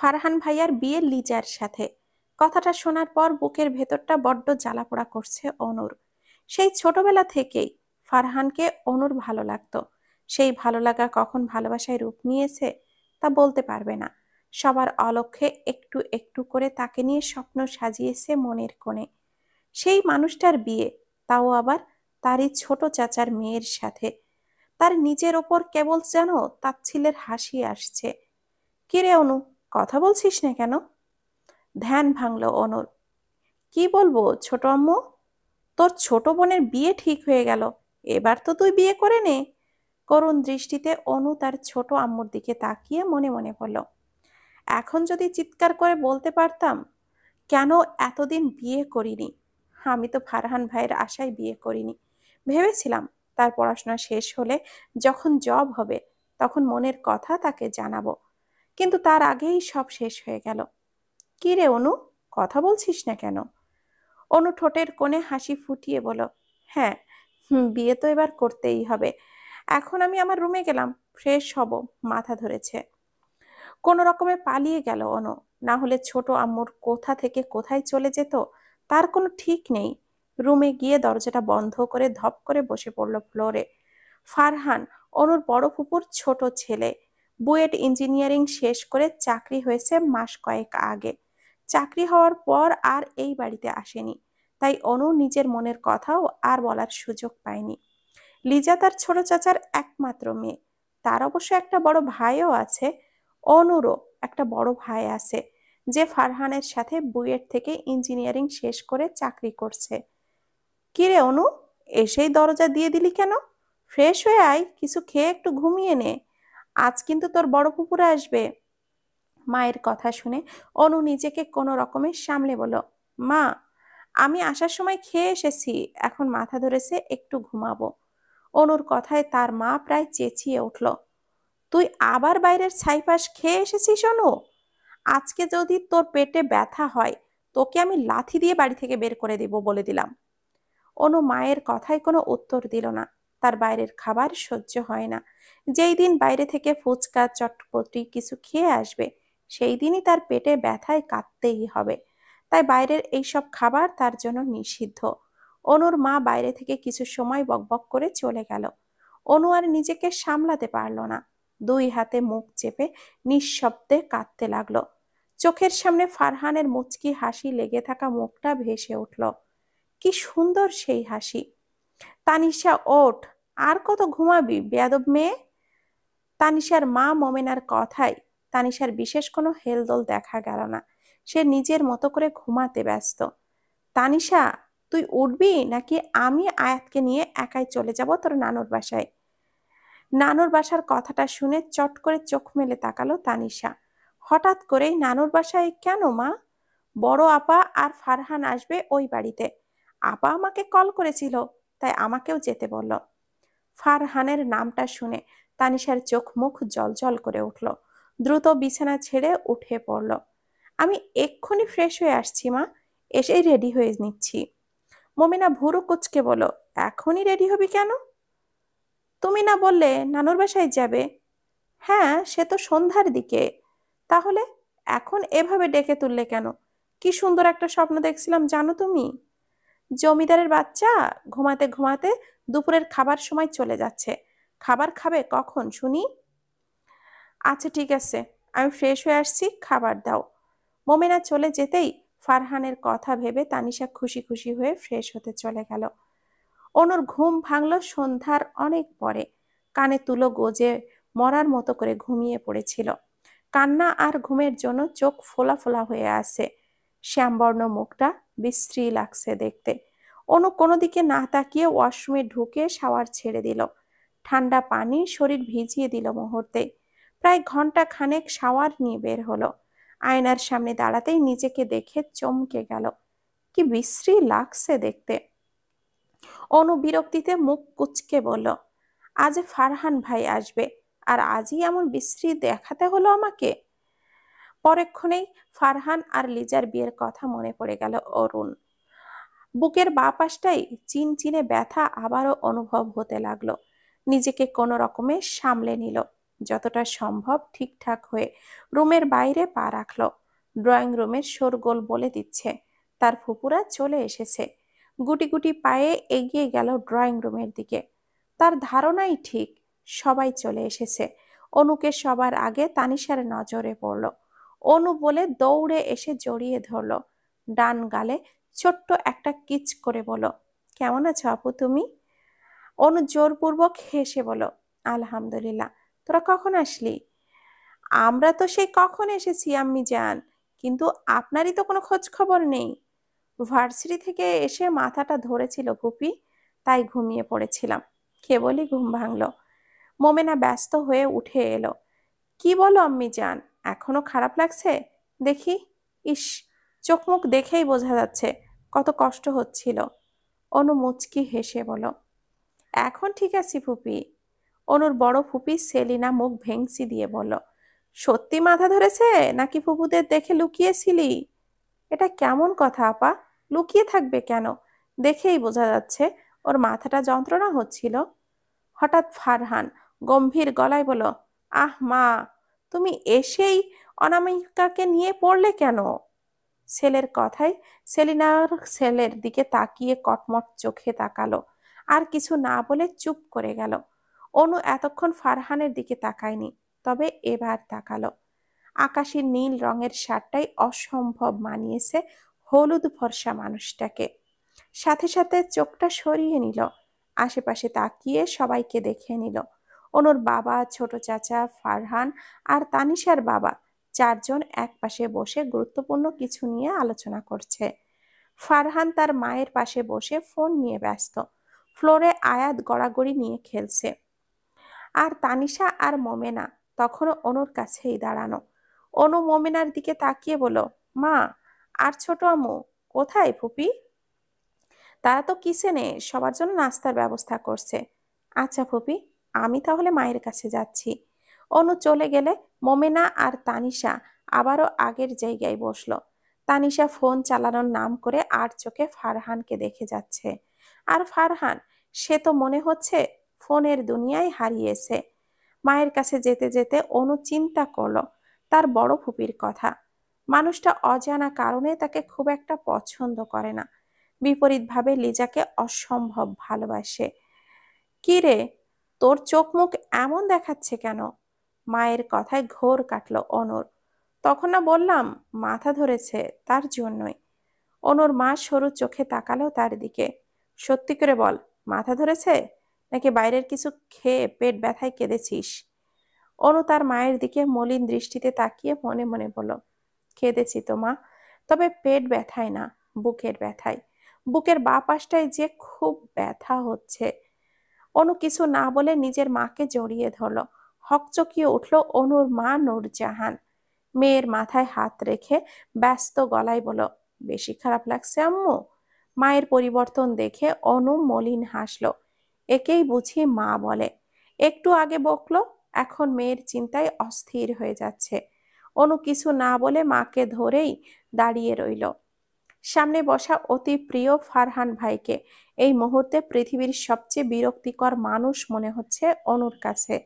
ফারহান ভাইয়ার বিয়ে লিজার সাথে। কথাটা শোনার পর বুকের ভেতরটা বড্ড জ্বালাপোড়া করছে অনুর। সেই ছোটবেলা থেকেই ফারহানকে অনুর ভালো লাগতো। সেই ভালো লাগা কখন ভালোবাসায় রূপ নিয়েছে তা বলতে পারবে না। সবার অলক্ষ্যে একটু একটু করে তাকে নিয়ে স্বপ্ন সাজিয়েছে মনের কোণে। সেই মানুষটার বিয়ে, তাও আবার তারই ছোট চাচার মেয়ের সাথে। তার নিজের ওপর কেবল যেন তাচ্ছিল্যের হাসি আসছে। কিরে অনু, কথা বলছিস না কেন? ধ্যান ভাঙলো অনুর। কি বলবো ছোট আম্মু, তোর ছোট বোনের বিয়ে ঠিক হয়ে গেল। এবার তো তুই বিয়ে করে নে। করুণ দৃষ্টিতে অনু তার ছোট আম্মুর দিকে তাকিয়ে মনে মনে বলল, এখন যদি চিৎকার করে বলতে পারতাম কেন এতদিন বিয়ে করিনি। আমি তো ফারহান ভাইয়ের আশায় বিয়ে করিনি। ভেবেছিলাম তার পড়াশোনা শেষ হলে যখন জব হবে তখন মনের কথা তাকে জানাবো, কিন্তু তার আগেই সব শেষ হয়ে গেল। কি রে অনু, কথা বলছিস না কেন? অনু ঠোঁটের কোণে হাসি ফুটিয়ে বলল, হ্যাঁ, বিয়ে তো এবার করতেই হবে। এখন আমি আমার রুমে গেলাম, ফ্রেশ হব। মাথা ধরেছে। কোনো রকমে পালিয়ে গেল অনু, না হলে ছোট আম্মুর কোথা থেকে কোথায় চলে যেত তার কোনো ঠিক নেই। রুমে গিয়ে দরজাটা বন্ধ করে ধপ করে বসে পড়ল ফ্লোরে। ফারহান, অনুর বড় ফুপুর ছোট ছেলে। বুয়েট ইঞ্জিনিয়ারিং শেষ করে চাকরি হয়েছে মাস কয়েক আগে। চাকরি হওয়ার পর আর এই বাড়িতে আসেনি, তাই অনু নিজের মনের কথাও আর বলার সুযোগ পায়নি। লিজা তার ছোট চাচার একমাত্র মেয়ে। তার অবশ্য একটা বড় ভাইও আছে। অনুরও একটা বড় ভাই আছে, যে ফারহানের সাথে বুয়েট থেকে ইঞ্জিনিয়ারিং শেষ করে চাকরি করছে। কিরে অনু, এসেই দরজা দিয়ে দিলি কেন? ফ্রেশ হয়ে আয়, কিছু খেয়ে একটু ঘুমিয়ে নে। আজ কিন্তু তোর বড় পুকুরে আসবে। মায়ের কথা শুনে অনু নিজেকে কোনো রকমে সামলে বলল, মা, আমি আসার সময় খেয়ে এসেছি, এখন মাথা ধরেছে, একটু ঘুমাবো। অনুর কথায় তার মা প্রায় চেঁচিয়ে উঠল, তুই আবার বাইরের ছাইপাশ খেয়ে এসেছিস অনু? আজকে যদি তোর পেটে ব্যথা হয় তোকে আমি লাথি দিয়ে বাড়ি থেকে বের করে দেব বলে দিলাম। অনু মায়ের কথায় কোনো উত্তর দিল না। তার বাইরের খাবার সহ্য হয় না। যেই দিন বাইরে থেকে ফুচকা চটপটি কিছু খেয়ে আসবে সেই দিনই তার পেটে ব্যথায় কাঁদতেই হবে। তাই বাইরের এইসব খাবার তার জন্য নিষিদ্ধ। অনুর মা বাইরে থেকে কিছু সময় বকবক করে চলে গেল। অনু আর নিজেকে সামলাতে পারল না। দুই হাতে মুখ চেপে নিঃশব্দে কাঁদতে লাগলো। চোখের সামনে ফারহানের মুচকি হাসি লেগে থাকা মুখটা ভেসে উঠল। কি সুন্দর সেই হাসি! তানিশা, ওঠ, আর কত ঘুমাবি বেয়াদব মেয়ে? তানিশার মা মোমেনার কথায় তানিশার বিশেষ কোনো হেলদোল দেখা গেল না। সে নিজের মতো করে ঘুমাতে ব্যস্ত। তানিশা, তুই উঠবি নাকি আমি আয়াতকে নিয়ে একাই চলে যাব তোর নানুর বাসায়? নানুর বাসার কথাটা শুনে চট করে চোখ মেলে তাকালো তানিশা। হঠাৎ করেই নানুর বাসায় কেন মা? বড় আপা আর ফারহান আসবে ওই বাড়িতে। আপা আমাকে কল করেছিল, তাই আমাকেও যেতে বলল। ফারহানের নামটা শুনে তানিশার চোখ মুখ জলজল করে উঠল। দ্রুত বিছানা ছেড়ে উঠে পড়ল। আমি এক্ষুনি ফ্রেশ হয়ে আসছি মা, এসেই রেডি হয়ে নিচ্ছি। মমিনা ভুরু কুচকে বলল, এখনই রেডি হবি কেন? তুমি না বললে নানুর বাসায় যাবে? হ্যাঁ, সে তো সন্ধ্যার দিকে। তাহলে এখন এভাবে ডেকে তুললে কেন? কি সুন্দর একটা স্বপ্ন দেখছিলাম জানো তুমি? জমিদারের বাচ্চা ঘুমাতে ঘুমাতে দুপুরের খাবার সময় চলে যাচ্ছে। খাবার খাবে কখন শুনি? আচ্ছা ঠিক আছে, আমি ফ্রেশ হয়ে আসছি, খাবার দাও। মোমেনা চলে যেতেই ফারহানের কথা ভেবে তানিশা খুশি খুশি হয়ে ফ্রেশ হতে চলে গেল। অনুর ঘুম ভাঙল সন্ধ্যার অনেক পরে। কানে তুলো গোজে মরার মতো করে ঘুমিয়ে পড়েছিল। কান্না আর ঘুমের জন্য চোখ ফোলা ফোলা হয়ে আছে। শ্যামবর্ণ মুখটা বিশ্রী লাগছে দেখতে। অনু কোনো দিকে না তাকিয়ে ওয়াশরুমে ঢুকে শাওয়ার ছেড়ে দিল। ঠান্ডা পানি শরীর ভিজিয়ে দিল মুহূর্তে। প্রায় ঘন্টা খানেক শাওয়ার নিয়ে বের হলো। আয়নার সামনে দাঁড়াতেই নিজেকে দেখে চমকে গেল। কি বিশ্রী লাগছে দেখতে। অনু বিরক্তিতে মুখ কুঁচকে বলল, আজ ফারহান ভাই আসবে আর আজই এমন বিশ্রী দেখাতে হলো আমাকে? পরক্ষণেই ফারহান আর লিজার বিয়ের কথা মনে পড়ে গেল অরুণ। বুকের বাঁ পাশটাই চিনচিনে ব্যথা আবারও অনুভব হতে লাগলো। নিজেকে কোনো রকমে সামলে নিল। যতটা সম্ভব ঠিকঠাক হয়ে রুমের বাইরে পা রাখলো। ড্রয়িং রুমের শোরগোল বলে দিচ্ছে তার ফুপুরা চলে এসেছে। গুটি গুটি পায়ে এগিয়ে গেল ড্রয়িং রুমের দিকে। তার ধারণাই ঠিক, সবাই চলে এসেছে। অনুকে সবার আগে তানিশার নজরে পড়ল। অনু বলে দৌড়ে এসে জড়িয়ে ধরল। ডান গালে ছোট্ট একটা কিচ করে বলো, কেমন আছো আপু তুমি? অনু জোরপূর্বক হেসে বলো, আলহামদুলিল্লাহ। তোরা কখন আসলি? আমরা তো সেই কখন এসেছি আম্মি জান, কিন্তু আপনারই তো কোনো খোঁজ খবর নেই। ভার্সিটি থেকে এসে মাথাটা ধরেছিল ফুপি, তাই ঘুমিয়ে পড়েছিলাম। কেবলই ঘুম ভাঙলো। মোমেনা ব্যস্ত হয়ে উঠে এলো। কি বলো আম্মি জান, এখনো খারাপ লাগছে? দেখি। ইস, চোখ মুখ দেখেই বোঝা যাচ্ছে কত কষ্ট হচ্ছিল। অনু মুচকি হেসে বলো, এখন ঠিক আছি ফুপি। অনুর বড় ফুপি সেলিনা মুখ ভেংচি দিয়ে বলল, সত্যি মাথা ধরেছে নাকি ফুপুদের দেখে লুকিয়েছিলি? এটা কেমন কথা আপা? লুকিয়ে থাকবে কেন? দেখেই বোঝা যাচ্ছে ওর মাথাটা যন্ত্রণা হচ্ছিল। হঠাৎ ফারহান গম্ভীর গলায় বলল, আহ মা, তুমি এসেই অনামিকাকে নিয়ে পড়লে কেন? ছেলের কথায় সেলিনার ছেলের দিকে তাকিয়ে কটমট চোখে তাকালো, আর কিছু না বলে চুপ করে গেল। অনু এতক্ষণ ফারহানের দিকে তাকায়নি, তবে এবার তাকালো। আকাশি নীল রঙের শার্টটাই অসম্ভব মানিয়েছে হলুদ ফর্সা মানুষটাকে। সাথে সাথে চোখটা সরিয়ে নিল, আশেপাশে তাকিয়ে সবাইকে দেখে নিল। অনুর বাবা, ছোট চাচা, ফারহান আর তানিশার বাবা চারজন একপাশে বসে গুরুত্বপূর্ণ কিছু নিয়ে আলোচনা করছে। ফারহান তার মায়ের পাশে বসে ফোন নিয়ে ব্যস্ত। ফ্লোরে আয়াত গড়াগড়ি নিয়ে খেলছে। আর তানিশা আর মোমেনা তখনও অনুর কাছেই দাঁড়ানো। অনু মোমেনার দিকে তাকিয়ে বলল, মা, আর ছোট আম্মু কোথায় ফুপি? তারা তো কিচেনে সবার জন্য নাস্তার ব্যবস্থা করছে। আচ্ছা ফুপি, আমি তাহলে মায়ের কাছে যাচ্ছি। অনু চলে গেলে মোমেনা আর তানিশা আবারও আগের জায়গায় বসলো। তানিশা ফোন চালানোর নাম করে আর চোখে ফারহানকে দেখে যাচ্ছে। আর ফারহান, সে তো মনে হচ্ছে ফোনের দুনিয়ায় হারিয়েছে। মায়ের কাছে যেতে যেতে অনু চিন্তা করলো তার বড় ফুপির কথা। মানুষটা অজানা কারণে তাকে খুব একটা পছন্দ করে না, বিপরীতভাবে লিজাকে অসম্ভব ভালোবাসে। কি রে, তোর চোখ মুখ এমন দেখাচ্ছে কেন? মায়ের কথায় ঘোর কাটলো অনুর। তখন না বললাম মাথা ধরেছে, তার জন্যই। অনুর মা সরু চোখে তাকালো তার দিকে। সত্যি করে বল, মাথা ধরেছে নাকি বাইরের কিছু খেয়ে পেট ব্যথায় কেঁদেছিস? অনু তার মায়ের দিকে মলিন দৃষ্টিতে তাকিয়ে মনে মনে বলল, কেঁদেছি তো মা, তবে পেট ব্যথায় না, বুকের ব্যথায়। বুকের বাঁ পাশটায় যে খুব ব্যথা হচ্ছে। অনু কিছু না বলে নিজের মাকে জড়িয়ে ধরল। হকচকিয়ে উঠল অনুর মা নূরজাহান। মেয়ের মাথায় হাত রেখে ব্যস্ত গলায় বলল, বেশি খারাপ লাগছে আম্মু? মায়ের পরিবর্তন দেখে অনু মলিন হাসল। একেই বুঝি মা বলে। একটু আগে বকলো, এখন মেয়ের চিন্তায় অস্থির হয়ে যাচ্ছে। অনু কিছু না বলে মাকে ধরেই দাঁড়িয়ে রইল। সামনে বসা অতি প্রিয় ফারহান ভাইকে এই মুহূর্তে পৃথিবীর সবচেয়ে বিরক্তিকর মানুষ মনে হচ্ছে অনুর কাছে।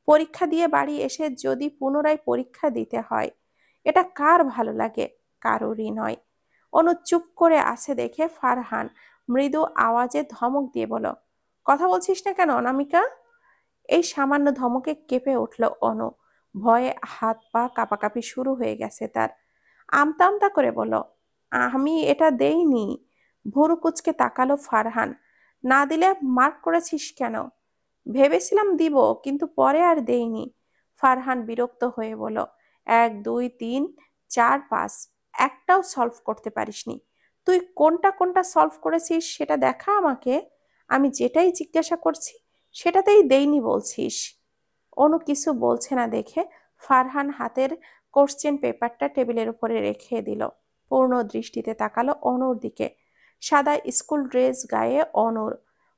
পরীক্ষা দিয়ে বাড়ি এসে যদি পুনরায় পরীক্ষা দিতে হয়, এটা কার ভালো লাগে? কারোরই নয়। অনু চুপ করে আছে দেখে ফারহান মৃদু আওয়াজে ধমক দিয়ে বলল, কথা বলছিস না কেন অনামিকা? এই সামান্য ধমকে কেঁপে উঠল অনু। ভয়ে হাত পা কাঁপাকাঁপি শুরু হয়ে গেছে তার। আমতা আমতা করে বলল, আমি এটা দেইনি। ভুরু কুচকে তাকালো ফারহান। না দিলে মার্ক করেছিস কেন? ভেবেছিলাম দিব, কিন্তু পরে আর দেইনি। ফারহান বিরক্ত হয়ে বলল, 1 2 3 4 5 একটাও সলভ করতে পারিসনি। তুই কোনটা কোনটা সলভ করেছিস সেটা দেখা আমাকে। আমি যেটাই জিজ্ঞাসা করছি সেটাতেই দেইনি বলছিস। অনু কিছু বলছে না দেখে ফারহান হাতের কোশ্চেন পেপারটা টেবিলের উপরে রেখে দিল। পূর্ণ দৃষ্টিতে তাকালো অনুর দিকে। সাদা স্কুল ড্রেস গায়ে অনুর,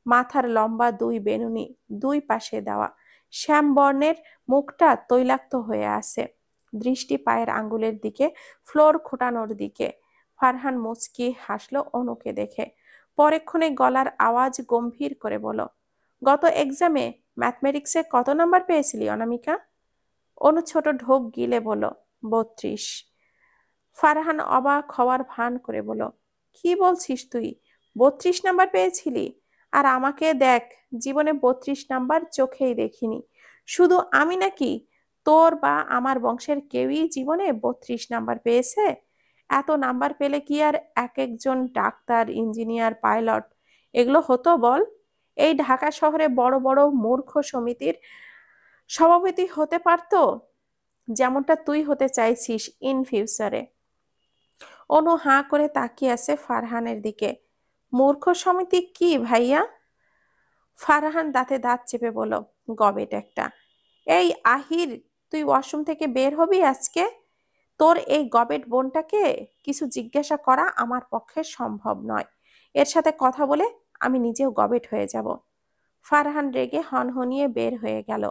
মাথার লম্বা 2 বেনুনি দুই পাশে দেওয়া, শ্যামবর্ণের মুখটা তৈলাক্ত হয়ে আছে। দৃষ্টি পায়ের আঙ্গুলের দিকে, ফ্লোর খোটানোর দিকে। ফারহান মুচকি হাসলো অনুকে দেখে। পরেক্ষণে গলার আওয়াজ গম্ভীর করে বলল, গত এক্সামে ম্যাথমেটিক্সে কত নাম্বার পেয়েছিলি অনামিকা? অনু ছোট ঢোক গিলে বলল, 32। ফারহান অবাক হওয়ার ভান করে বলল, কি বলছিস তুই? 32 নাম্বার পেয়েছিলি? আর আমাকে দেখ, জীবনে 32 নাম্বার চোখেই দেখিনি। শুধু আমি নাকি, তোর বা আমার বংশের কেউই জীবনে 32 নাম্বার পেয়েছে? এত নাম্বার পেলে কি আর এক একজন ডাক্তার, ইঞ্জিনিয়ার, পাইলট এগুলো হতো বল? এই ঢাকা শহরে বড় বড় মূর্খ সমিতির সভাপতি হতে পারতো, যেমনটা তুই হতে চাইছিস ইন ফিউচারে। অনু হাঁ করে তাকিয়ে আছে ফারহানের দিকে। মূর্খ সমিতি কি ভাইয়া? ফারহান দাঁতে দাঁত চেপে বলল, গবেট একটা। এই আহির, তুই ওয়াশরুম থেকে বের হবি আজকে? তোর এই গবেট বোনটাকে কিছু জিজ্ঞাসা করা আমার পক্ষে সম্ভব নয়। এর সাথে কথা বলে আমি নিজেও গবেট হয়ে যাব। ফারহান রেগে হনহনিয়ে বের হয়ে গেল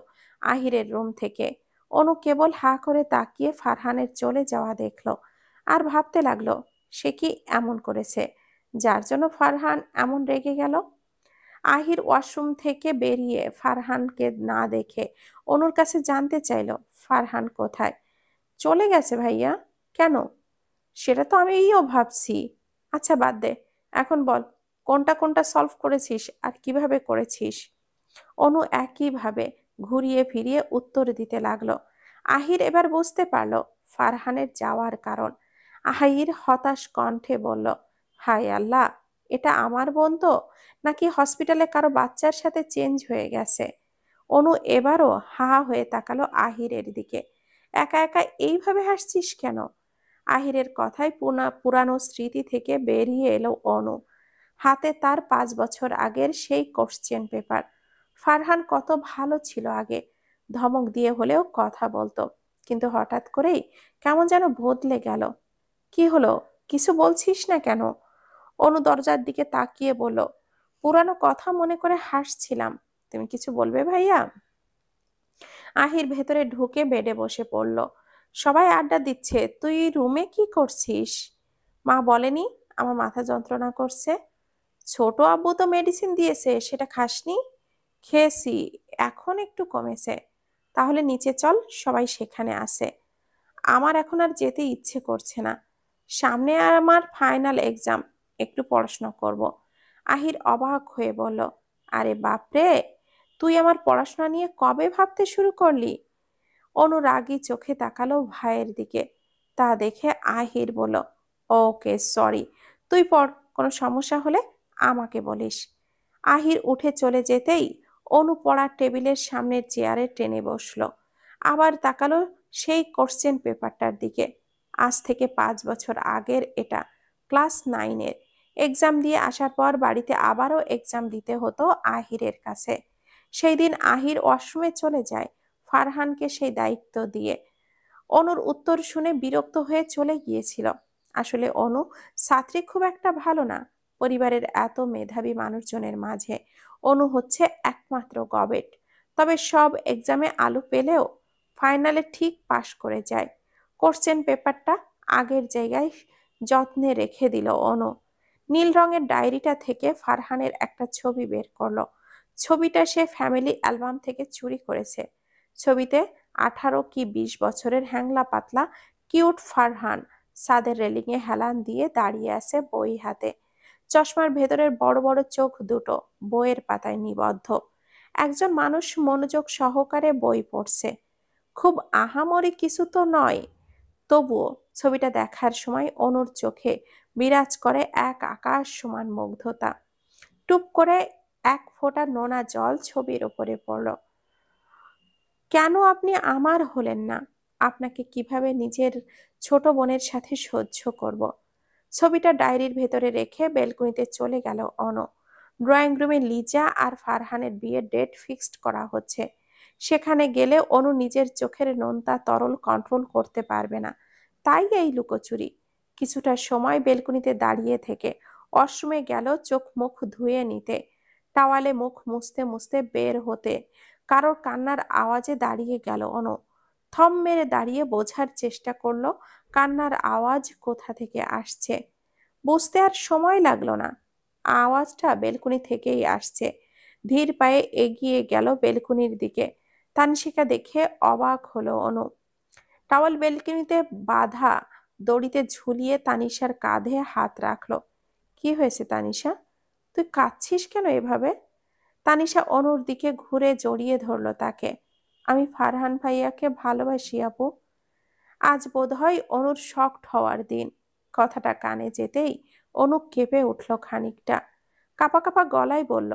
আহিরের রুম থেকে। অনু কেবল হাঁ করে তাকিয়ে ফারহানের চলে যাওয়া দেখলো, আর ভাবতে লাগলো সে কি এমন করেছে যার জন্য ফারহান এমন রেগে গেল। আহির ওয়াশরুম থেকে বেরিয়ে ফারহানকে না দেখে অনুর কাছে জানতে চাইলো, ফারহান কোথায়? চলে গেছে ভাইয়া। কেন? সেটা তো আমিও ভাবছি। আচ্ছা বাদ দে, এখন বল কোনটা কোনটা সলভ করেছিস আর কিভাবে করেছিস? অনু একইভাবে ঘুরিয়ে ফিরিয়ে উত্তর দিতে লাগলো। আহির এবার বুঝতে পারলো ফারহানের যাওয়ার কারণ। আহির হতাশ কণ্ঠে বলল, হায় আল্লাহ, এটা আমার বোন তো, নাকি হসপিটালে কারো বাচ্চার সাথে চেঞ্জ হয়ে গেছে? অনু এবারও হা হয়ে তাকালো আহিরের দিকে। একা একা এইভাবে হাসছিস কেন? আহিরের কথায় পুরানো স্মৃতি থেকে বেরিয়ে এলো অনু। হাতে তার 5 বছর আগের সেই কোশ্চেন পেপার। ফারহান কত ভালো ছিল আগে, ধমক দিয়ে হলেও কথা বলতো, কিন্তু হঠাৎ করেই কেমন যেন বদলে গেল। কি হলো, কিছু বলছিস না কেন? অনু দরজার দিকে তাকিয়ে বলল, পুরানো কথা মনে করে হাসছিলাম। তুমি কিছু বলবে ভাইয়া? আহির ভেতরে ঢুকে বেডে বসে পড়ল। সবাই আড্ডা দিচ্ছে, তুই রুমে কি করছিস? মা বলেনি আমার মাথা যন্ত্রণা করছে? ছোট আব্বু তো মেডিসিন দিয়েছে, সেটা খাসনি? খেয়েছি, এখন একটু কমেছে। তাহলে নিচে চল, সবাই সেখানে আছে। আমার এখন আর যেতে ইচ্ছে করছে না। সামনে আর আমার ফাইনাল এক্সাম, একটু পড়াশোনা করব। আহির অবাক হয়ে বলল, আরে বাপরে, তুই আমার পড়াশোনা নিয়ে কবে ভাবতে শুরু করলি? অনুরাগী চোখে তাকালো ভাইয়ের দিকে। তা দেখে আহির বলল, ওকে সরি, তুই পড়, কোনো সমস্যা হলে আমাকে বলিস। আহির উঠে চলে যেতেই অনু পড়ার টেবিলের সামনের চেয়ারে টেনে বসলো। আবার তাকালো সেই কোশ্চেন পেপারটার দিকে। আজ থেকে 5 বছর আগের এটা, ক্লাস 9-এর। এক্সাম দিয়ে আসার পর বাড়িতে আবারও এক্সাম দিতে হতো আহিরের কাছে। সেই দিন আহির ওয়াশরুমে চলে যায় ফারহানকে সেই দায়িত্ব দিয়ে। অনুর উত্তর শুনে বিরক্ত হয়ে চলে গিয়েছিল। আসলে অনু ছাত্রী খুব একটা ভালো না। পরিবারের এত মেধাবী মানুষজনের মাঝে অনু হচ্ছে একমাত্র গবেট। তবে সব এক্সামে আলো পেলেও ফাইনালে ঠিক পাশ করে যায়। কোশ্চেন পেপারটা আগের জায়গায় যত্নে রেখে দিল অনু। নীল রঙের ডায়েরিটা থেকে ফারহানের একটা ছবি বের করলো। ছবিটা সে ফ্যামিলি অ্যালবাম থেকে চুরি করেছে। ছবিতে 18 কি 20 বছরের হ্যাংলা পাতলা কিউট ফারহান ছাদের রেলিংয়ে হেলান দিয়ে দাঁড়িয়ে আছে বই হাতে। চশমার ভেতরের বড় বড় চোখ দুটো বইয়ের পাতায় নিবদ্ধ। একজন মানুষ মনোযোগ সহকারে বই পড়ছে। খুব আহামরি কিছু তো নয়, তবুও ছবিটা দেখার সময় অনুর চোখে বিরাজ করে এক আকাশ সমান মুগ্ধতা। টুপ করে এক ফোঁটা নোনা জল ছবির ওপরে পড়ল। কেন আপনি আমার হলেন না? আপনাকে কিভাবে নিজের ছোট বোনের সাথে সহ্য করব? ছবিটা ডায়েরির ভেতরে রেখে বেলকনিতে চলে গেল অনু। ড্রয়িং রুমে লিজা আর ফারহানের বিয়ের ডেট ফিক্সড করা হচ্ছে। সেখানে গেলে অনু নিজের চোখের নোনতা তরল কন্ট্রোল করতে পারবে না। তাই এই লুকোচুরি। কিছুটা সময় বেলকনিতে দাঁড়িয়ে থেকে ওয়াশরুমে গেল চোখ মুখ ধুয়ে নিতে। টাওয়ালে মুখ মুছতে মুছতে বের হতে কারোর কান্নার আওয়াজে দাঁড়িয়ে গেল অনু। থম মেরে দাঁড়িয়ে বোঝার চেষ্টা করলো কান্নার আওয়াজ কোথা থেকে আসছে। বুঝতে আর সময় লাগলো না, আওয়াজটা বেলকনি থেকেই আসছে। ধীর পায়ে এগিয়ে গেল বেলকনির দিকে। তানসিকা দেখে অবাক হলো অনু। টাওয়াল বেলকনিতে বাঁধা দড়িতে ঝুলিয়ে তানিশার কাঁধে হাত রাখলো। কি হয়েছে তানিশা, তুই কাঁদছিস কেন এভাবে? তানিশা অনুর দিকে ঘুরে জড়িয়ে ধরলো তাকে। আমি ফারহান ভাইয়াকে ভালোবাসি আপু। আজ বোধহয় অনুর শকড হওয়ার দিন। কথাটা কানে যেতেই অনু কেঁপে উঠল খানিকটা। কাঁপা কাঁপা গলায় বলল,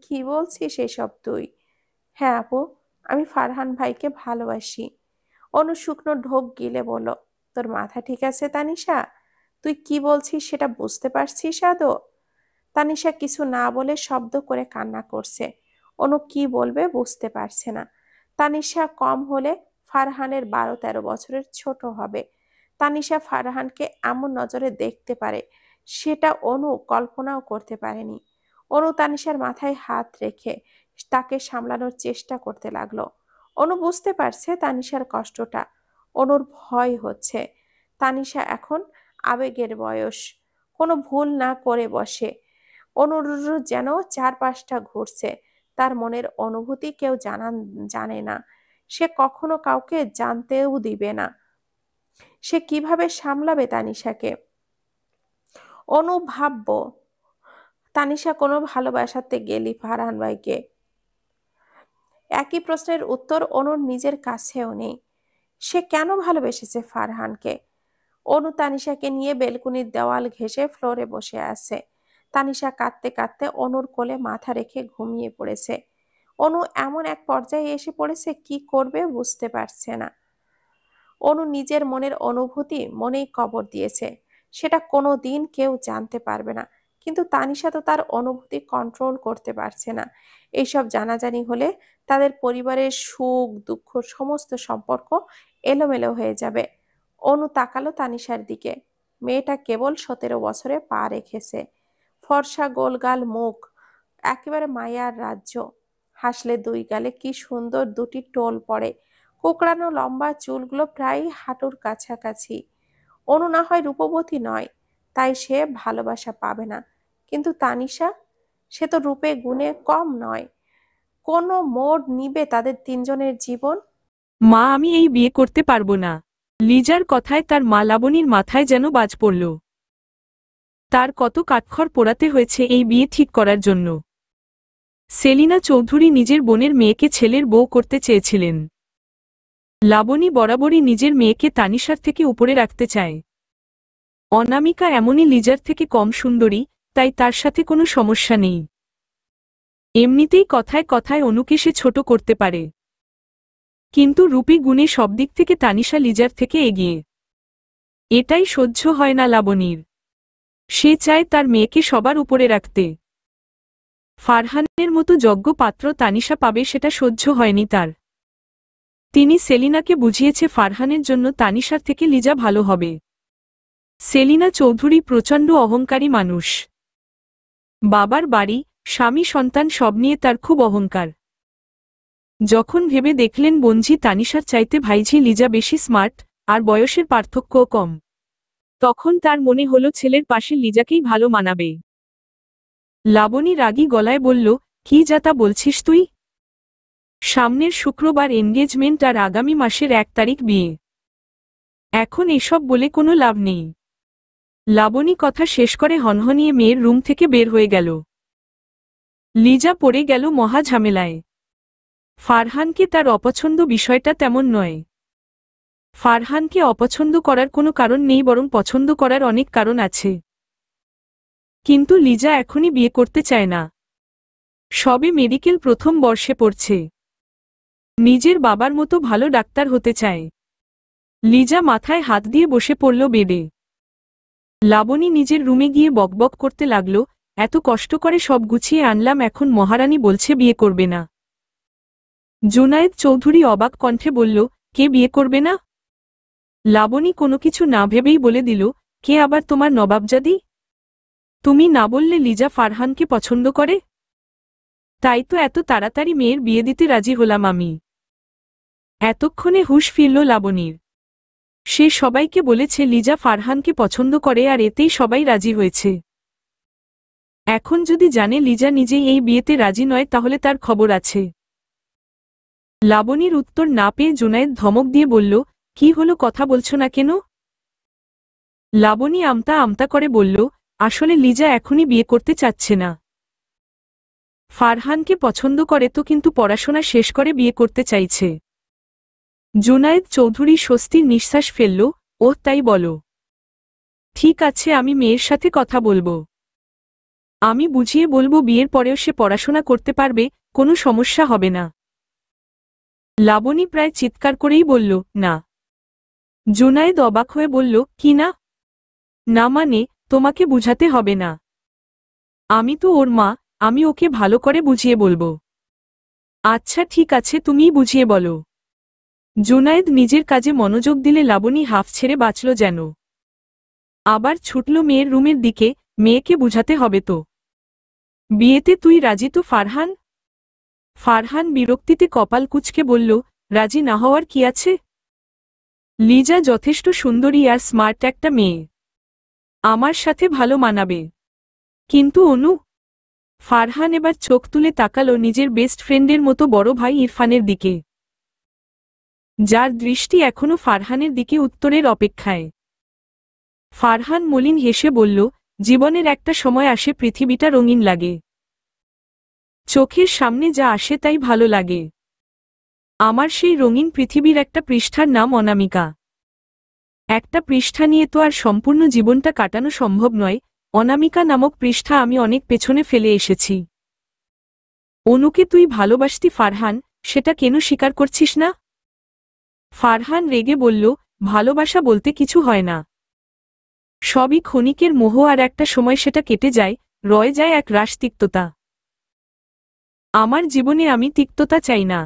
কি বলছিস এসব তুই? হ্যাঁ আপু, আমি ফারহান ভাইকে ভালোবাসি। অনু শুকনো ঢোক গিলে বলল, তোর মাথা ঠিক আছে তানিশা? তুই কি বলছিস সেটা বুঝতে পারছিস আদৌ? তানিশা কিছু না বলে শব্দ করে কান্না করছে। অনু কি বলবে বুঝতে পারছে না। তানিশা কম হলে ফারহানের 12-13 বছরের ছোট হবে। তানিশা ফারহানকে এমন নজরে দেখতে পারে সেটা অনু কল্পনাও করতে পারেনি। অনু তানিশার মাথায় হাত রেখে তাকে সামলানোর চেষ্টা করতে লাগলো। অনু বুঝতে পারছে তানিশার কষ্টটা। অনুর ভয় হচ্ছে। তানিশা এখন আবেগের বয়স, কোনো ভুল না করে বসে। অনুর যেন চারপাশটা ঘুরছে। তার মনের অনুভূতি কেউ জানে না। সে কখনো কাউকে জানতেও দিবে না। সে কিভাবে সামলাবে তানিশাকে? অনু ভাববো, তানিশা কোনো ভালোবাসাতে গেলি ফারহান ভাইকে? একই প্রশ্নের উত্তর অনুর নিজের কাছেও নেই। সে কেন ভালোবেসেছে ফারহানকে? অনু তানিশাকে নিয়ে বেলকুনির দেওয়াল ঘেঁষে ফ্লোরে বসে আছে। তানিশা কাঁদতে কাঁদতে অনুর কোলে মাথা রেখে ঘুমিয়ে পড়েছে। অনু এমন এক পর্যায়ে এসে পড়েছে, কি করবে বুঝতে পারছে না। অনু নিজের মনের অনুভূতি মনেই কবর দিয়েছে। সেটা কোনো দিন কেউ জানতে পারবে না। কিন্তু তানিশা তো তার অনুভূতি কন্ট্রোল করতে পারছে না। এইসব জানাজানি হলে তাদের পরিবারের সুখ দুঃখ সমস্ত সম্পর্ক এলোমেলো হয়ে যাবে। অনু তাকালো তানিশার দিকে। মেয়েটা কেবল 17 বছরে পা রেখেছে। ফর্সা গোলগাল মুখ, একেবারে মায়ার রাজ্য। হাসলে দুই গালে কি সুন্দর দুটি টোল পড়ে। কোঁকড়ানো লম্বা চুলগুলো প্রায় হাঁটুর কাছাকাছি। অনু না হয় রূপবতী নয়, তাই সে ভালোবাসা পাবে না। কিন্তু তানিশা, সে তো রূপে গুণে কম নয়। কোনো মোড় নিবে তাদের তিনজনের জীবন? মা, আমি এই বিয়ে করতে পারবো না। লিজার কথায় তার মা লাবণীর মাথায় যেন বাজ পড়ল। তার কত কাঠখড় পোড়াতে হয়েছে এই বিয়ে ঠিক করার জন্য। সেলিনা চৌধুরী নিজের বোনের মেয়েকে ছেলের বউ করতে চেয়েছিলেন। লাবণী বরাবরই নিজের মেয়েকে তানিশার থেকে উপরে রাখতে চায়। অনামিকা এমনই লিজার থেকে কম সুন্দরী, তাই তার সাথে কোনো সমস্যা নেই। এমনিতেই কথায় কথায় অনুকে সে ছোট করতে পারে। কিন্তু রূপী গুণে সব দিক থেকে তানিশা লিজার থেকে এগিয়ে। এটাই সহ্য হয় না লাবণীর। সে চায় তার মেয়েকে সবার উপরে রাখতে। ফারহানের মতো যোগ্য পাত্র তানিশা পাবে সেটা সহ্য হয়নি তার। তিনি সেলিনাকে বুঝিয়েছে ফারহানের জন্য তানিশার থেকে লিজা ভালো হবে। সেলিনা চৌধুরী প্রচণ্ড অহংকারী মানুষ। বাবার বাড়ি, স্বামী সন্তান সব নিয়ে তার খুব অহংকার। যখন ভেবে দেখলেন বোনঝি তানিশার চাইতে ভাইঝি লিজা বেশি স্মার্ট, আর বয়সের পার্থক্যও কম, তখন তার মনে হলো ছেলের পাশে লিজাকেই ভালো মানাবে। লাবণী রাগী গলায় বলল, কি যা তা বলছিস তুই? সামনের শুক্রবার এনগেজমেন্ট আর আগামী মাসের 1 তারিখ বিয়ে। এখন এসব বলে কোনো লাভ নেই। লাবণী কথা শেষ করে হনহনিয়ে মেয়ের রুম থেকে বের হয়ে গেল। লিজা পড়ে গেল মহা ঝামেলায়। ফারহানকে তার অপছন্দ বিষয়টা তেমন নয়। ফারহানকে অপছন্দ করার কোনো কারণ নেই, বরং পছন্দ করার অনেক কারণ আছে। কিন্তু লিজা এখনই বিয়ে করতে চায় না। সবে মেডিকেল প্রথম বর্ষে পড়ছে। নিজের বাবার মতো ভালো ডাক্তার হতে চায়। লিজা মাথায় হাত দিয়ে বসে পড়ল বেডে। লাবণী নিজের রুমে গিয়ে বকবক করতে লাগল, এত কষ্ট করে সব গুছিয়ে আনলাম, এখন মহারানী বলছে বিয়ে করবে না। জুনায়েদ চৌধুরী অবাক কণ্ঠে বলল, কে বিয়ে করবে না? লাবণী কোনো কিছু না ভেবেই বলে দিল, কে আবার তোমার নবাবজাদি? তুমি না বললে লিজা ফারহানকে পছন্দ করে? তাই তো এত তাড়াতাড়ি মেয়ের বিয়ে দিতে রাজি হলাম আমি। এতক্ষণে হুঁশ ফিরল লাবণীর। সে সবাইকে বলেছে লিজা ফারহানকে পছন্দ করে, আর এতেই সবাই রাজি হয়েছে। এখন যদি জানে লিজা নিজেই এই বিয়েতে রাজি নয় তাহলে তার খবর আছে। লাবণীর উত্তর না পেয়ে জুনায়েদ ধমক দিয়ে বলল, কি হলো, কথা বলছো না কেন? লাবণী আমতা আমতা করে বলল, আসলে লিজা এখনই বিয়ে করতে চাচ্ছে না। ফারহানকে পছন্দ করে তো, কিন্তু পড়াশোনা শেষ করে বিয়ে করতে চাইছে। জুনায়েদ চৌধুরী স্বস্তির নিঃশ্বাস ফেলল, ও তাই বলো। ঠিক আছে, আমি মেয়ের সাথে কথা বলবো। আমি বুঝিয়ে বলবো বিয়ের পরেও সে পড়াশোনা করতে পারবে, কোনো সমস্যা হবে না। লাবণী প্রায় চিৎকার করেই বলল, না। জুনায়েদ অবাক হয়ে বলল, কি না? না মানে, তোমাকে বুঝাতে হবে না। আমি তো ওর মা, আমি ওকে ভালো করে বুঝিয়ে বলবো। আচ্ছা ঠিক আছে, তুমিই বুঝিয়ে বলো। জুনায়েদ নিজের কাজে মনোযোগ দিলে লাবণী হাফ ছেড়ে বাঁচল যেন। আবার ছুটল মেয়ের রুমের দিকে, মেয়েকে বুঝাতে হবে তো। বিয়েতে তুই রাজি তো ফারহান? ফারহান বিরক্তিতে কপাল কুঁচকে বলল, রাজি না হওয়ার কি আছে? লিজা যথেষ্ট সুন্দরী আর স্মার্ট একটা মেয়ে, আমার সাথে ভালো মানাবে। কিন্তু অনু? ফারহান এবার চোখ তুলে তাকালো নিজের বেস্ট ফ্রেন্ডের মতো বড় ভাই ইরফানের দিকে, যার দৃষ্টি এখনো ফারহানের দিকে উত্তরের অপেক্ষায়। ফারহান মলিন হেসে বলল, জীবনের একটা সময় আসে পৃথিবীটা রঙিন লাগে। চোখের সামনে যা আসে তাই ভালো লাগে। আমার সেই রঙিন পৃথিবীর একটা পৃষ্ঠার নাম অনামিকা। একটা পৃষ্ঠা নিয়ে তো আর সম্পূর্ণ জীবনটা কাটানো সম্ভব নয়, অনামিকা নামক পৃষ্ঠা আমি অনেক পেছনে ফেলে এসেছি। অনুকে তুই ভালোবাসতি ফারহান, সেটা কেন স্বীকার করছিস না? ফারহান রেগে বলল, ভালোবাসা বলতে কিছু হয় না। সবই ক্ষণিকের মোহ, আর একটা সময় সেটা কেটে যায়, রয়ে যায় এক রাশ তিক্ততা। আমার জীবনে আমি তিক্ততা চাই না।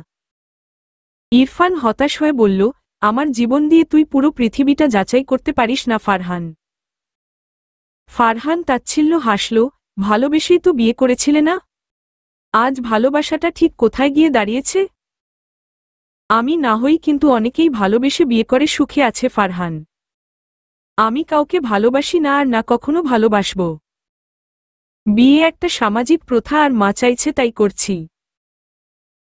ইরফান হতাশ হয়ে বলল, আমার জীবন দিয়ে তুই পুরো পৃথিবীটা যাচাই করতে পারিস না ফারহান। ফারহান তাচ্ছিল্য হাসল, ভালোবেসেই তো বিয়ে করেছিলে না? আজ ভালোবাসাটা ঠিক কোথায় গিয়ে দাঁড়িয়েছে? আমি না হই, কিন্তু অনেকেই ভালোবেসে বিয়ে করে সুখে আছে ফারহান। আমি কাউকে ভালোবাসি না, আর না কখনো ভালোবাসব। বিয়ে একটা সামাজিক প্রথা, আর মা চাইছে তাই করছি।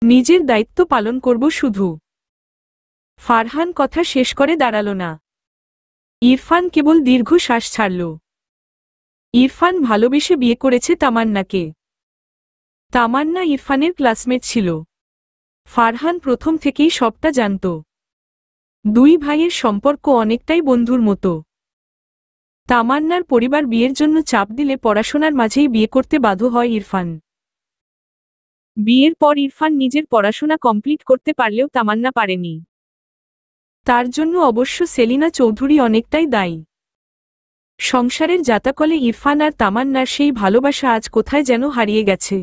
নিজের দায়িত্ব পালন করব শুধু। ফারহান কথা শেষ করে দাঁড়াল না। ইরফান কেবল দীর্ঘশ্বাস ছাড়ল। ইরফান ভালোবেসে বিয়ে করেছে তামান্নাকে। তামান্না ইরফানের ক্লাসমেট ছিল। ফারহান প্রথম থেকেই সবটা জানত। দুই ভাইয়ের সম্পর্ক অনেকটাই বন্ধুর মতো। তামান্নার পরিবার বিয়ের জন্য চাপ দিলে পড়াশোনার মাঝেই বিয়ে করতে বাধ্য হয় ইরফান। বিয়ের পর ইরফান নিজের পড়াশোনা কমপ্লিট করতে পারলেও তামান্না পারেনি। তার জন্য অবশ্য সেলিনা চৌধুরী অনেকটাই দায়ী। সংসারের জাতাকলে ইরফান আর তামান্নার সেই ভালোবাসা আজ কোথায় যেন হারিয়ে গেছে।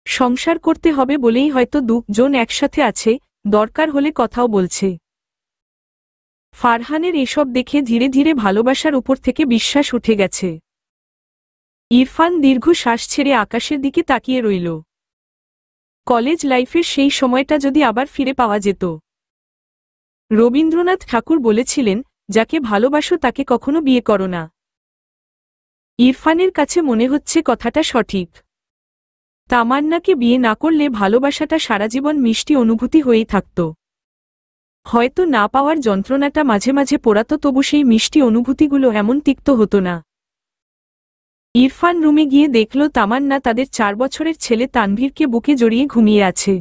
সংসার করতে হবে বলেই হয়তো দুজন একসাথে আছে, দরকার হলে কথাও বলছে। ফারহানের এসব দেখে ধীরে ধীরে ভালোবাসার উপর থেকে বিশ্বাস উঠে গেছে। ইরফান দীর্ঘ শ্বাস ছেড়ে আকাশের দিকে তাকিয়ে রইল। কলেজ লাইফের সেই সময়টা যদি আবার ফিরে পাওয়া যেত। রবীন্দ্রনাথ ঠাকুর বলেছিলেন, যাকে ভালোবাসো তাকে কখনো বিয়ে করো না। ইরফানের কাছে মনে হচ্ছে কথাটা সঠিক। তামান্নাকে বিয়ে না করলে ভালোবাসাটা সারাজীবন মিষ্টি অনুভূতি হয়েই থাকত। হয়তো না পাওয়ার যন্ত্রণাটা মাঝে মাঝে পোড়াত, তবু সেই মিষ্টি অনুভূতিগুলো এমন তিক্ত হতো না। ইরফান রুমে গিয়ে দেখল তামান্না তাদের 4 বছরের ছেলে তানভীরকে বুকে জড়িয়ে ঘুমিয়ে আছে।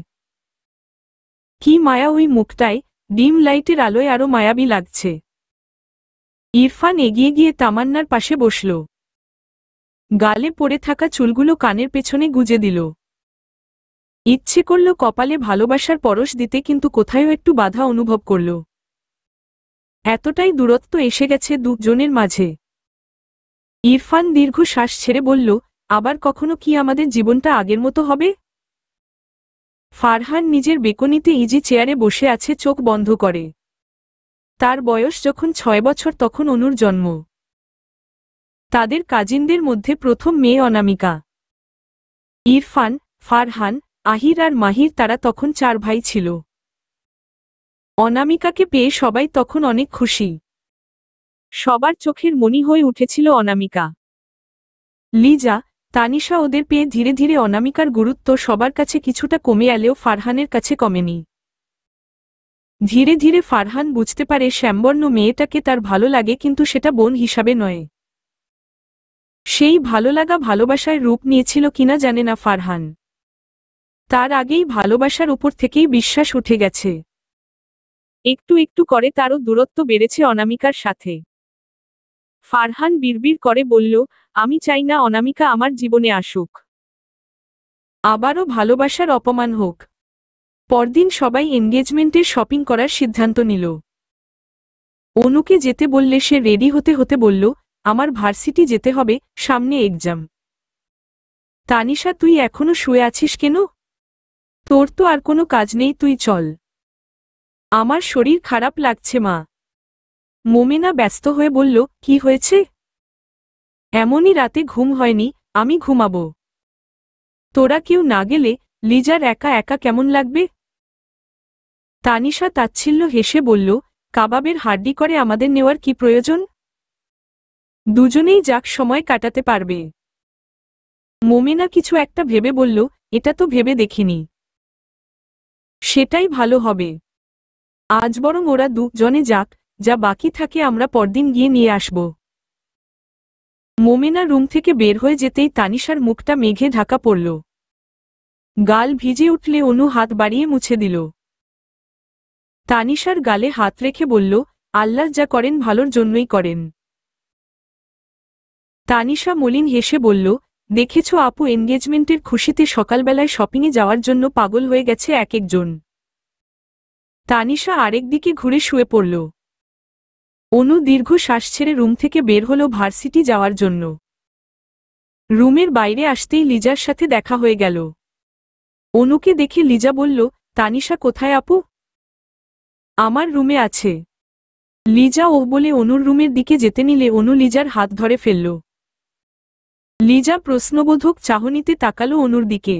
কি মায়া ওই মুখটায়, ডিম লাইটের আলোয় আরো মায়াবী লাগছে। ইরফান এগিয়ে গিয়ে তামান্নার পাশে বসল। গালে পড়ে থাকা চুলগুলো কানের পেছনে গুজে দিল। ইচ্ছে করল কপালে ভালোবাসার পরশ দিতে, কিন্তু কোথায়ও একটু বাধা অনুভব করল। এতটাই দূরত্ব এসে গেছে দুজনের মাঝে। ইরফান দীর্ঘ শ্বাস ছেড়ে বলল, আবার কখনো কি আমাদের জীবনটা আগের মতো হবে? ফারহান নিজের বেকনিতে ইজি চেয়ারে বসে আছে, চোখ বন্ধ করে। তার বয়স যখন 6 বছর তখন অনুর জন্ম। তাদের কাজিনদের মধ্যে প্রথম মেয়ে অনামিকা। ইরফান, ফারহান, আহির আর মাহির, তারা তখন 4 ভাই ছিল। অনামিকাকে পেয়ে সবাই তখন অনেক খুশি। সবার চোখের মণি হয়ে উঠেছিল অনামিকা। লিজা, তানিশা ওদের পেয়ে ধীরে ধীরে অনামিকার গুরুত্ব সবার কাছে কিছুটা কমে এলেও ফারহানের কাছে কমেনি। ধীরে ধীরে ফারহান বুঝতে পারে শ্যামবর্ণ মেয়েটাকে তার ভালো লাগে, কিন্তু সেটা বোন হিসাবে নয়। সেই ভালো লাগা ভালোবাসায় রূপ নিয়েছিল কিনা জানে না ফারহান। তার আগেই ভালোবাসার উপর থেকেই বিশ্বাস উঠে গেছে। একটু একটু করে তারও দূরত্ব বেড়েছে অনামিকার সাথে। ফারহান বিড়বিড় করে বলল, আমি চাই না অনামিকা আমার জীবনে আসুক। আবারও ভালোবাসার অপমান হোক। পরদিন সবাই এনগেজমেন্টের শপিং করার সিদ্ধান্ত নিল। অনুকে যেতে বললে সে রেডি হতে হতে বলল, আমার ভার্সিটি যেতে হবে, সামনে এক্সাম। তানিশা, তুই এখনো শুয়ে আছিস কেন? তোর তো আর কোনো কাজ নেই, তুই চল। আমার শরীর খারাপ লাগছে মা। মোমেনা ব্যস্ত হয়ে বলল, কি হয়েছে? এমনই রাতে ঘুম হয়নি, আমি ঘুমাবো। তোরা কেউ না গেলে লিজার একা একা কেমন লাগবে? তানিশা তাচ্ছিল্য হেসে বলল, কাবাবের হাড্ডি করে আমাদের নেওয়ার কি প্রয়োজন? দুজনেই যাক, সময় কাটাতে পারবে। মোমেনা কিছু একটা ভেবে বলল, এটা তো ভেবে দেখিনি। সেটাই ভালো হবে। আজ বরং ওরা দুজনে যাক, যা বাকি থাকে আমরা পরদিন গিয়ে নিয়ে আসব। মোমেনা রুম থেকে বের হয়ে যেতেই তানিশার মুখটা মেঘে ঢাকা পড়ল। গাল ভিজে উঠলে অনু হাত বাড়িয়ে মুছে দিল। তানিশার গালে হাত রেখে বলল, আল্লাহ যা করেন ভালোর জন্যই করেন। তানিশা মলিন হেসে বলল, দেখেছ আপু, এনগেজমেন্টের খুশিতে সকালবেলায় শপিংয়ে যাওয়ার জন্য পাগল হয়ে গেছে এক একজন। তানিশা আরেক দিকে ঘুরে শুয়ে পড়ল। অনু দীর্ঘ শ্বাস ছেড়ে রুম থেকে বের হল ভার্সিটি যাওয়ার জন্য। রুমের বাইরে আসতেই লিজার সাথে দেখা হয়ে গেল। অনুকে দেখে লিজা বলল, তানিশা কোথায় আপু? আমার রুমে আছে। লিজা ওহ বলে অনুর রুমের দিকে যেতে নিলে অনু লিজার হাত ধরে ফেলল। লিজা প্রশ্নবোধক চাহনিতে তাকালো অনুর দিকে।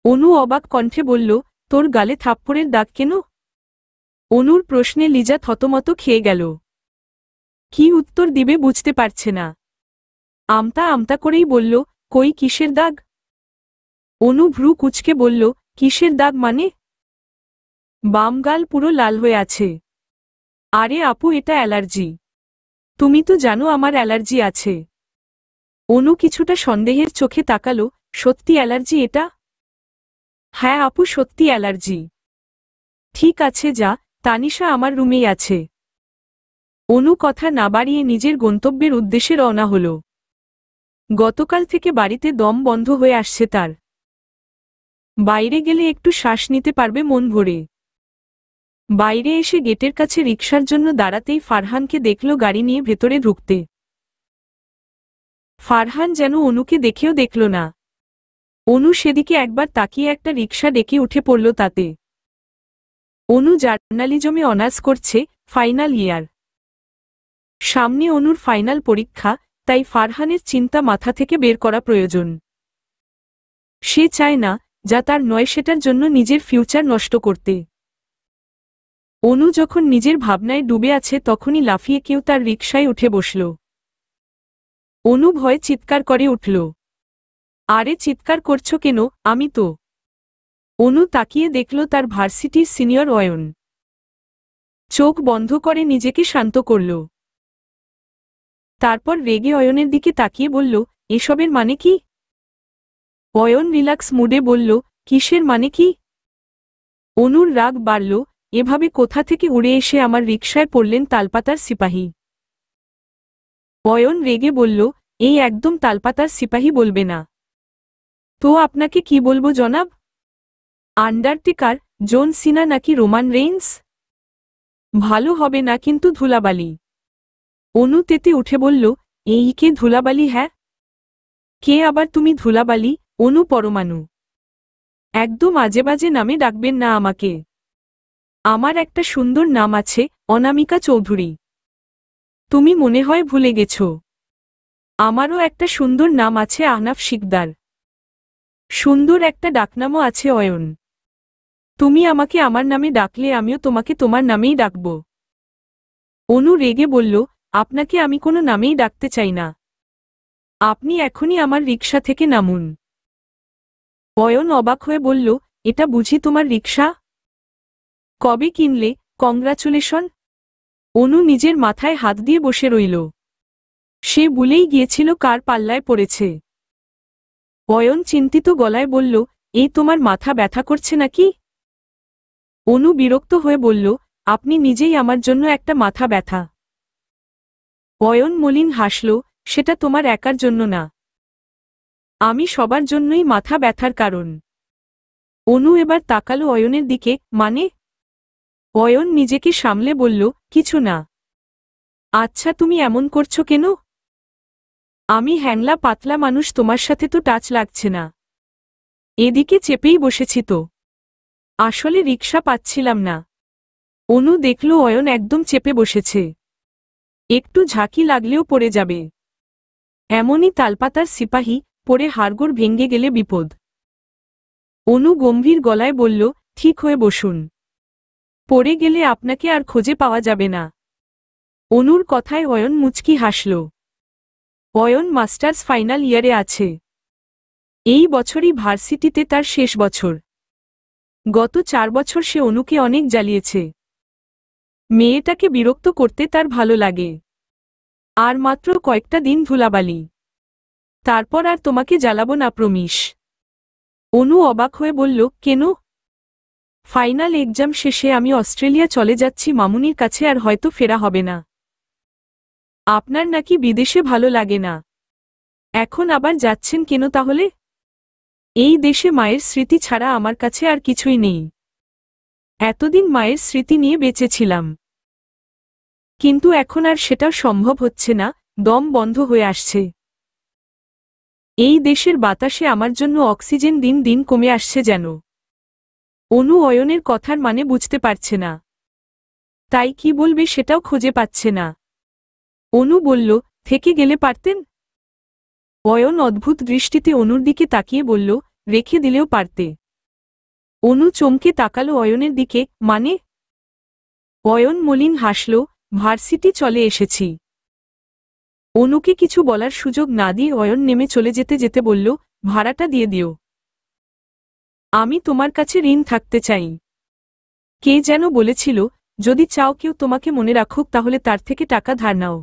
অনু অবাক কণ্ঠে বলল, তোর গালে থাপ্পড়ের দাগ কেন? অনুর প্রশ্নে লিজা থতমত খেয়ে গেল। কি উত্তর দিবে বুঝতে পারছে না। আমতা আমতা করেই বলল, কই কিসের দাগ? অনু ভ্রু কুঁচকে বলল, কিসের দাগ মানে? বাম গাল পুরো লাল হয়ে আছে। আরে আপু, এটা অ্যালার্জি। তুমি তো জানো আমার অ্যালার্জি আছে। অনু কিছুটা সন্দেহের চোখে তাকালো, সত্যি অ্যালার্জি এটা? হ্যাঁ আপু, সত্যি অ্যালার্জি। ঠিক আছে যা, তানিশা আমার রুমেই আছে। অনু কথা না বাড়িয়ে নিজের গন্তব্যের উদ্দেশ্যে রওনা হল। গতকাল থেকে বাড়িতে দম বন্ধ হয়ে আসছে তার। বাইরে গেলে একটু শ্বাস নিতে পারবে মন ভরে। বাইরে এসে গেটের কাছে রিকশার জন্য দাঁড়াতেই ফারহানকে দেখল গাড়ি নিয়ে ভেতরে ঢুকতে। ফারহান যেন অনুকে দেখেও দেখল না। অনু সেদিকে একবার তাকিয়ে একটা রিকশা ডেকে উঠে পড়ল তাতে। অনু জার্নালিজমে অনার্স করছে, ফাইনাল ইয়ার। সামনে অনুর ফাইনাল পরীক্ষা, তাই ফারহানের চিন্তা মাথা থেকে বের করা প্রয়োজন। সে চায় না, যা তার নয় সেটার জন্য নিজের ফিউচার নষ্ট করতে। অনু যখন নিজের ভাবনায় ডুবে আছে তখনই লাফিয়ে কেউ তার রিকশায় উঠে বসল। অনু ভয়ে চিৎকার করে উঠল। আরে চিৎকার করছো কেন? আমি তো। অনু তাকিয়ে দেখল তার ভার্সিটির সিনিয়র অয়ন। চোখ বন্ধ করে নিজেকে শান্ত করল। তারপর রেগে অয়নের দিকে তাকিয়ে বলল, এসবের মানে কি? অয়ন রিল্যাক্স মুডে বলল, কিসের মানে কি? অনুর রাগ বাড়ল, এভাবে কোথা থেকে উড়ে এসে আমার রিকশায় পড়লেন তালপাতার সিপাহী। অয়ন রেগে বলল, এই একদম তালপাতার সিপাহী বলবে না। তো আপনাকে কি বলবো জনাব? আন্ডারটেকার, জন সিনা নাকি রোমান রেইন্স? ভালো হবে না কিন্তু ধুলাবালি। অনু তেতে উঠে বলল, এই কে ধুলাবালি? হ্যাঁ, কে আবার তুমি ধুলাবালি? অনু পরমাণু। একদম আজেবাজে নামে ডাকবেন না আমাকে। আমার একটা সুন্দর নাম আছে, অনামিকা চৌধুরী। তুমি মনে হয় ভুলে গেছ। আমারও একটা সুন্দর নাম আছে, আহনাফ শিকদার। সুন্দর একটা ডাকনামও আছে, অয়ন। তুমি আমাকে আমার নামে ডাকলে আমিও তোমাকে তোমার নামেই ডাকব। অনু রেগে বলল, আপনাকে আমি কোনো নামেই ডাকতে চাই না। আপনি এখনই আমার রিকশা থেকে নামুন। অয়ন অবাক হয়ে বলল, এটা বুঝি তোমার রিকশা? কবে কিনলে? কংগ্রাচুলেশন। অনু নিজের মাথায় হাত দিয়ে বসে রইল। সে ভুলেই গিয়েছিল কার পাল্লায় পড়েছে। অয়ন চিন্তিত গলায় বলল, এই তোমার মাথা ব্যথা করছে নাকি? অনু বিরক্ত হয়ে বলল, আপনি নিজেই আমার জন্য একটা মাথা ব্যথা। অয়ন মলিন হাসল, সেটা তোমার একার জন্য না, আমি সবার জন্যই মাথা ব্যথার কারণ। অনু এবার তাকালো অয়নের দিকে, মানে? অয়ন নিজেকে সামলে বলল, কিছু না। আচ্ছা তুমি এমন করছো কেন? আমি হ্যাংলা পাতলা মানুষ, তোমার সাথে তো টাচ লাগছে না। এদিকে চেপেই বসেছি তো, আসলে রিকশা পাচ্ছিলাম না। অনু দেখল অয়ন একদম চেপে বসেছে, একটু ঝাঁকি লাগলেও পড়ে যাবে। এমনই তালপাতার সিপাহী, পড়ে হাড়গোড় ভেঙে গেলে বিপদ। অনু গম্ভীর গলায় বলল, ঠিক হয়ে বসুন, পড়ে গেলে আপনাকে আর খুঁজে পাওয়া যাবে না। অনুর কথায় অয়ন মুচকি হাসল। অয়ন মাস্টার্স ফাইনাল ইয়ারে আছে। এই বছরই ভার্সিটিতে তার শেষ বছর। গত 4 বছর সে অনুকে অনেক জ্বালিয়েছে। মেয়েটাকে বিরক্ত করতে তার ভালো লাগে। আর মাত্র কয়েকটা দিন ধুলাবালি, তারপর আর তোমাকে জ্বালাবো না প্রমিস। অনু অবাক হয়ে বলল, কেন? ফাইনাল এক্সাম শেষে আমি অস্ট্রেলিয়া চলে যাচ্ছি মামুনির কাছে, আর হয়তো ফেরা হবে না। আপনার নাকি বিদেশে ভালো লাগে না, এখন আবার যাচ্ছেন কেন তাহলে? এই দেশে মায়ের স্মৃতি ছাড়া আমার কাছে আর কিছুই নেই। এতদিন মায়ের স্মৃতি নিয়ে বেঁচেছিলাম, কিন্তু এখন আর সেটা সম্ভব হচ্ছে না, দম বন্ধ হয়ে আসছে। এই দেশের বাতাসে আমার জন্য অক্সিজেন দিন দিন কমে আসছে যেন। অনু অয়নের কথার মানে বুঝতে পারছে না, তাই কি বলবে সেটাও খুঁজে পাচ্ছে না। অনু বলল, থেকে গেলে পারতেন। অয়ন অদ্ভুত দৃষ্টিতে অনুর দিকে তাকিয়ে বলল, রেখে দিলেও পারতে। অনু চমকে তাকালো অয়নের দিকে, মানে? অয়ন মলিন হাসল, ভার্সিটি চলে এসেছি। অনুকে কিছু বলার সুযোগ না দিয়ে অয়ন নেমে চলে যেতে যেতে বলল, ভাড়াটা দিয়ে দিও। আমি তোমার কাছে ঋণ থাকতে চাই। কে যেন বলেছিল, যদি চাও কেউ তোমাকে মনে রাখুক তাহলে তার থেকে টাকা ধার নাও।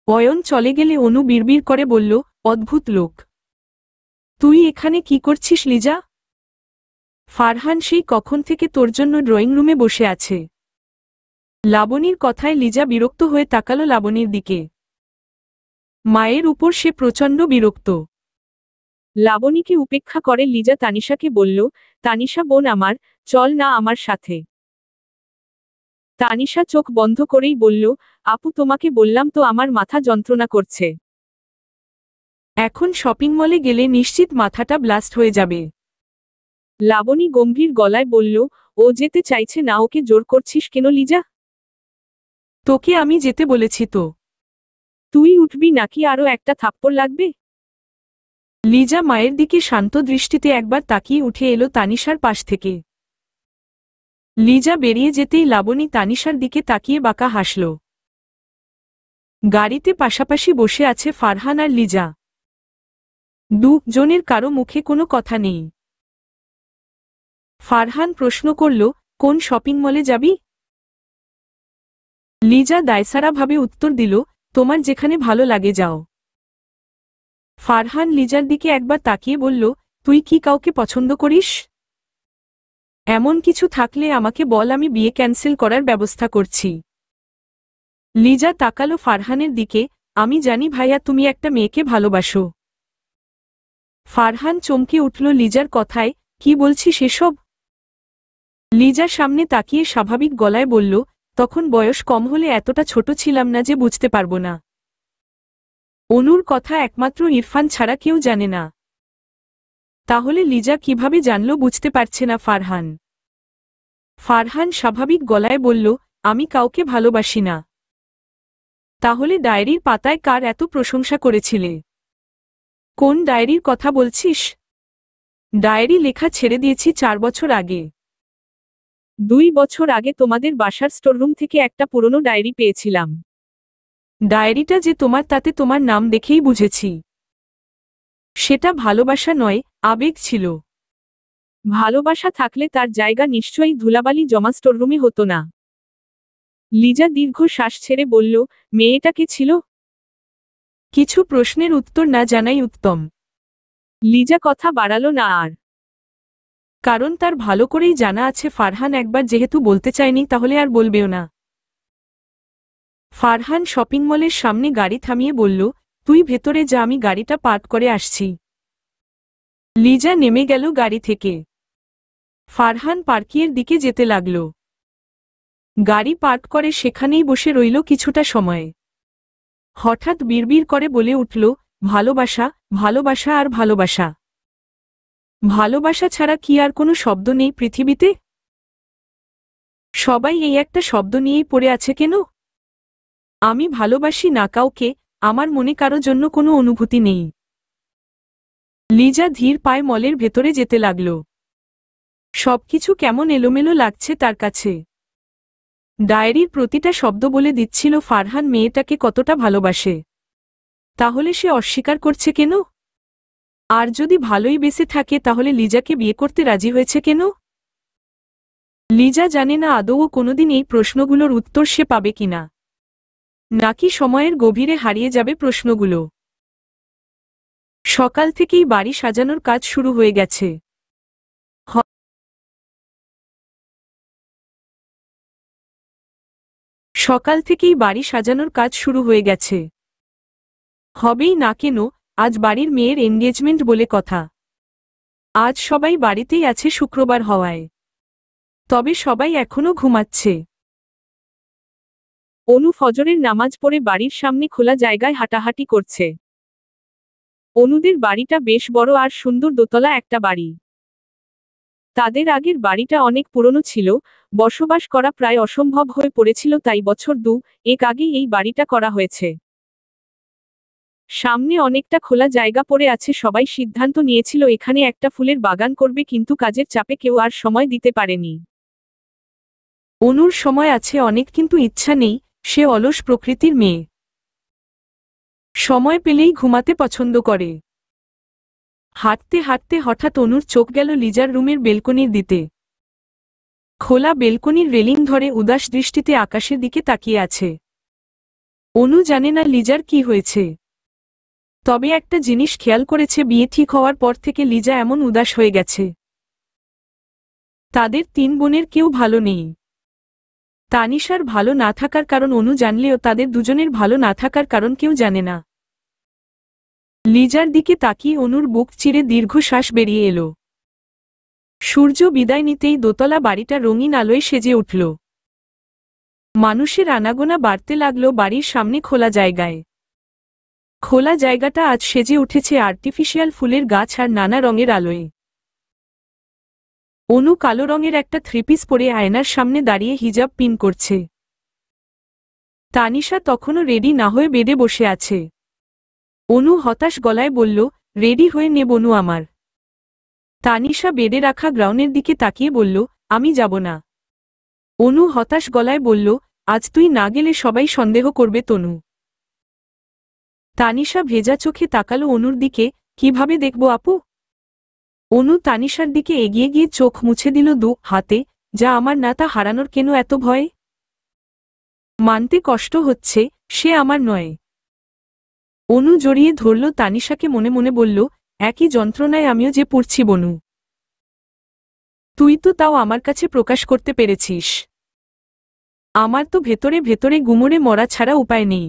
অয়ন চলে গেলে অনু বিড়বিড় করে বলল, অদ্ভুত লোক। তুই এখানে কি করছিস লিজা? ফারহান সেই কখন থেকে তোর জন্য ড্রয়িং রুমে বসে আছে। লাবণীর কথায় লিজা বিরক্ত হয়ে তাকালো লাবণীর দিকে। মায়ের উপর সে প্রচণ্ড বিরক্ত। লাবণীকে উপেক্ষা করে লিজা তানিশাকে বলল, তানিশা বোন আমার, চল না আমার সাথে। তানিশা চোখ বন্ধ করেই বলল, আপু তোমাকে বললাম তো আমার মাথা যন্ত্রণা করছে। এখন শপিং মলে গেলে নিশ্চিত মাথাটা ব্লাস্ট হয়ে যাবে। লাবণী গম্ভীর গলায় বলল, ও যেতে চাইছে না, ওকে জোর করছিস কেন লিজা? তোকে আমি যেতে বলেছি তো। তুই উঠবি নাকি আরও একটা থাপ্পড় লাগবে? লিজা মায়ের দিকে শান্ত দৃষ্টিতে একবার তাকিয়ে উঠে এলো তানিশার পাশ থেকে। লিজা বেরিয়ে যেতেই লাবণী তানিশার দিকে তাকিয়ে বাঁকা হাসল। গাড়িতে পাশাপাশি বসে আছে ফারহান আর লিজা। দুজনের কারো মুখে কোনো কথা নেই। ফারহান প্রশ্ন করল, কোন শপিং মলে যাবি? লিজা দায়সারাভাবে উত্তর দিল, তোমার যেখানে ভালো লাগে যাও। ফারহান লিজার দিকে একবার তাকিয়ে বলল, তুই কি কাউকে পছন্দ করিস? এমন কিছু থাকলে আমাকে বল, আমি বিয়ে ক্যান্সেল করার ব্যবস্থা করছি। লিজা তাকালো ফারহানের দিকে, আমি জানি ভাইয়া তুমি একটা মেয়েকে ভালোবাসো। ফারহান চমকে উঠল লিজার কথায়, কি বলছিস এসব? লিজা সামনে তাকিয়ে স্বাভাবিক গলায় বলল, তখন বয়স কম হলে এতটা ছোট ছিলাম না যে বুঝতে পারব না। অনুর কথা একমাত্র ইরফান ছাড়া কেউ জানে না। তাহলে লিজা কিভাবে জানল বুঝতে পারছে না ফারহান। ফারহান স্বাভাবিক গলায় বলল, আমি কাউকে ভালোবাসি না। তাহলে ডায়েরির পাতায় কার এত প্রশংসা করেছিলে? কোন ডায়েরির কথা বলছিস? ডায়েরি লেখা ছেড়ে দিয়েছি 4 বছর আগে। 2 বছর আগে তোমাদের বাসার স্টোররুম থেকে একটা পুরনো ডায়েরি পেয়েছিলাম। ডায়েরিটা যে তোমার তাতে তোমার নাম দেখেই বুঝেছি। সেটা ভালোবাসা নয়, আবেগ ছিল। ভালোবাসা থাকলে তার জায়গা নিশ্চয়ই ধুলাবালি জমা স্টোররুমে হতো না। লিজা দীর্ঘ শ্বাস ছেড়ে বলল, মেয়েটা কে ছিল? কিছু প্রশ্নের উত্তর না জানাই উত্তম। লিজা কথা বাড়ালো না আর। কারণ তার ভালো করেই জানা আছে ফারহান একবার যেহেতু বলতে চায়নি তাহলে আর বলবেও না। ফারহান শপিং মলের সামনে গাড়ি থামিয়ে বলল, তুই ভেতরে যা, আমি গাড়িটা পার্ক করে আসছি। লিজা নেমে গেল গাড়ি থেকে। ফারহান পার্কিংয়ের দিকে যেতে লাগল। গাড়ি পার্ক করে সেখানেই বসে রইল কিছুটা সময়। হঠাৎ বিড়বিড় করে বলে উঠল, ভালোবাসা, ভালোবাসা আর ভালোবাসা। ভালোবাসা ছাড়া কি আর কোনো শব্দ নেই পৃথিবীতে? সবাই এই একটা শব্দ নিয়েই পড়ে আছে কেন? আমি ভালোবাসি না কাউকে, আমার মনে কারো জন্য কোনো অনুভূতি নেই। লিজা ধীর পায়ে মলের ভেতরে যেতে লাগল। সবকিছু কেমন এলোমেলো লাগছে তার কাছে। ডায়েরির প্রতিটা শব্দ বলে দিচ্ছিল ফারহান মেয়েটাকে কতটা ভালোবাসে। তাহলে সে অস্বীকার করছে কেন? আর যদি ভালোই বেঁচে থাকে তাহলে লিজাকে বিয়ে করতে রাজি হয়েছে কেন? লিজা জানে না আদৌ কোনোদিন এই প্রশ্নগুলোর উত্তর সে পাবে কিনা, নাকি সময়ের গভীরে হারিয়ে যাবে প্রশ্নগুলো। সকাল থেকেই বাড়ি সাজানোর কাজ শুরু হয়ে গেছে। সকাল থেকেই বাড়ি সাজানোর কাজ শুরু হয়ে গেছে। হবেই না কেন, আজ বাড়ির মেয়ের এনগেজমেন্ট বলে কথা। আজ সবাই বাড়িতেই আছে শুক্রবার হওয়ায়। তবে সবাই এখনো ঘুমাচ্ছে। অনু ফজরের নামাজ পড়ে বাড়ির সামনে খোলা জায়গায় হাঁটাহাঁটি করছে। অনুদের বাড়িটা বেশ বড় আর সুন্দর, দোতলা একটা বাড়ি। তাদের আগের বাড়িটা অনেক পুরনো ছিল, বসবাস করা প্রায় অসম্ভব হয়ে পড়েছিল, তাই বছর 2-1 আগেই এই বাড়িটা করা হয়েছে। সামনে অনেকটা খোলা জায়গা পড়ে আছে, সবাই সিদ্ধান্ত নিয়েছিল এখানে একটা ফুলের বাগান করবে, কিন্তু কাজের চাপে কেউ আর সময় দিতে পারেনি। অনুর সময় আছে অনেক, কিন্তু ইচ্ছা নেই, সে অলস প্রকৃতির মেয়ে। সময় পেলেই ঘুমাতে পছন্দ করে। হাঁটতে হাঁটতে হঠাৎ অনুর চোখ গেল লিজার রুমের বেলকনির দিকে। খোলা বেলকনির রেলিং ধরে উদাস দৃষ্টিতে আকাশের দিকে তাকিয়ে আছে। অনু জানে না লিজার কি হয়েছে, তবে একটা জিনিস খেয়াল করেছে, বিয়ে ঠিক হওয়ার পর থেকে লিজা এমন উদাস হয়ে গেছে। তাদের 3 বোনের কেউ ভালো নেই। তানিশার ভালো না থাকার কারণ অনু জানলেও তাদের দুজনের ভালো না থাকার কারণ কেউ জানে না। লিজার দিকে তাকিয়ে অনুর বুক চিরে দীর্ঘশ্বাস বেরিয়ে এলো। সূর্য বিদায় নিতেই দোতলা বাড়িটা রঙিন আলোয় সেজে উঠল। মানুষের আনাগোনা বাড়তে লাগল বাড়ির সামনে খোলা জায়গায়। খোলা জায়গাটা আজ সেজে উঠেছে আর্টিফিশিয়াল ফুলের গাছ আর নানা রঙের আলোয়। অনু কালো রঙের একটা 3 পিস পরে আয়নার সামনে দাঁড়িয়ে হিজাব পিন করছে। তানিশা তখনও রেডি না হয়ে বেডে বসে আছে। অনু হতাশ গলায় বলল, রেডি হয়ে নে বনু আমার। তানিশা বেডে রাখা গ্রাউনের দিকে তাকিয়ে বলল, আমি যাব না। অনু হতাশ গলায় বলল, আজ তুই না গেলে সবাই সন্দেহ করবে তনু। তানিশা ভেজা চোখে তাকালো অনুর দিকে, কিভাবে দেখব আপু? অনু তানিশার দিকে এগিয়ে গিয়ে চোখ মুছে দিল 2 হাতে, যা আমার না তা হারানোর কেন এত ভয়? মানতে কষ্ট হচ্ছে, সে আমার নয়। অনু জড়িয়ে ধরল তানিশাকে, মনে মনে বলল, একই যন্ত্রণায় আমিও যে পড়ছি বনু। তুই তো তাও আমার কাছে প্রকাশ করতে পেরেছিস। আমার তো ভেতরে ভেতরে গুমরে মরা ছাড়া উপায় নেই।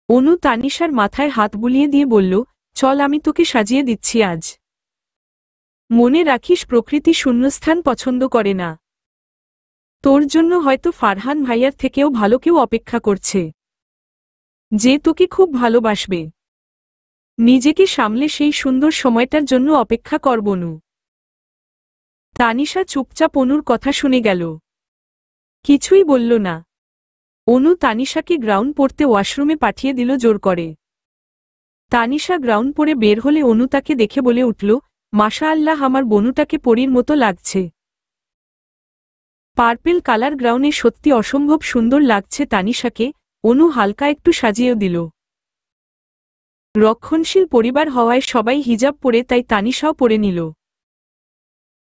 অনু তানিশার মাথায় হাত বুলিয়ে দিয়ে বলল, চল আমি তোকে সাজিয়ে দিচ্ছি আজ। মনে রাখিস প্রকৃতি শূন্যস্থান পছন্দ করে না। তোর জন্য হয়তো ফারহান ভাইয়ার থেকেও ভালো কেউ অপেক্ষা করছে, যে তোকে খুব ভালোবাসবে। নিজেকে সামলে সেই সুন্দর সময়টার জন্য অপেক্ষা কর বনু। তানিশা চুপচাপ অনুর কথা শুনে গেল, কিছুই বলল না। অনু তানিশাকে গ্রাউন পরতে ওয়াশরুমে পাঠিয়ে দিল জোর করে। তানিশা গ্রাউন পরে বের হলে অনু তাকে দেখে বলে উঠল, মাশাআল্লাহ, আমার বনুটাকে পরীর মতো লাগছে। পার্পেল কালার গ্রাউনে সত্যি অসম্ভব সুন্দর লাগছে তানিশাকে, অনু হালকা একটু সাজিয়েও দিল। রক্ষণশীল পরিবার হওয়ায় সবাই হিজাব পরে, তাই তানিশাও পরে নিল।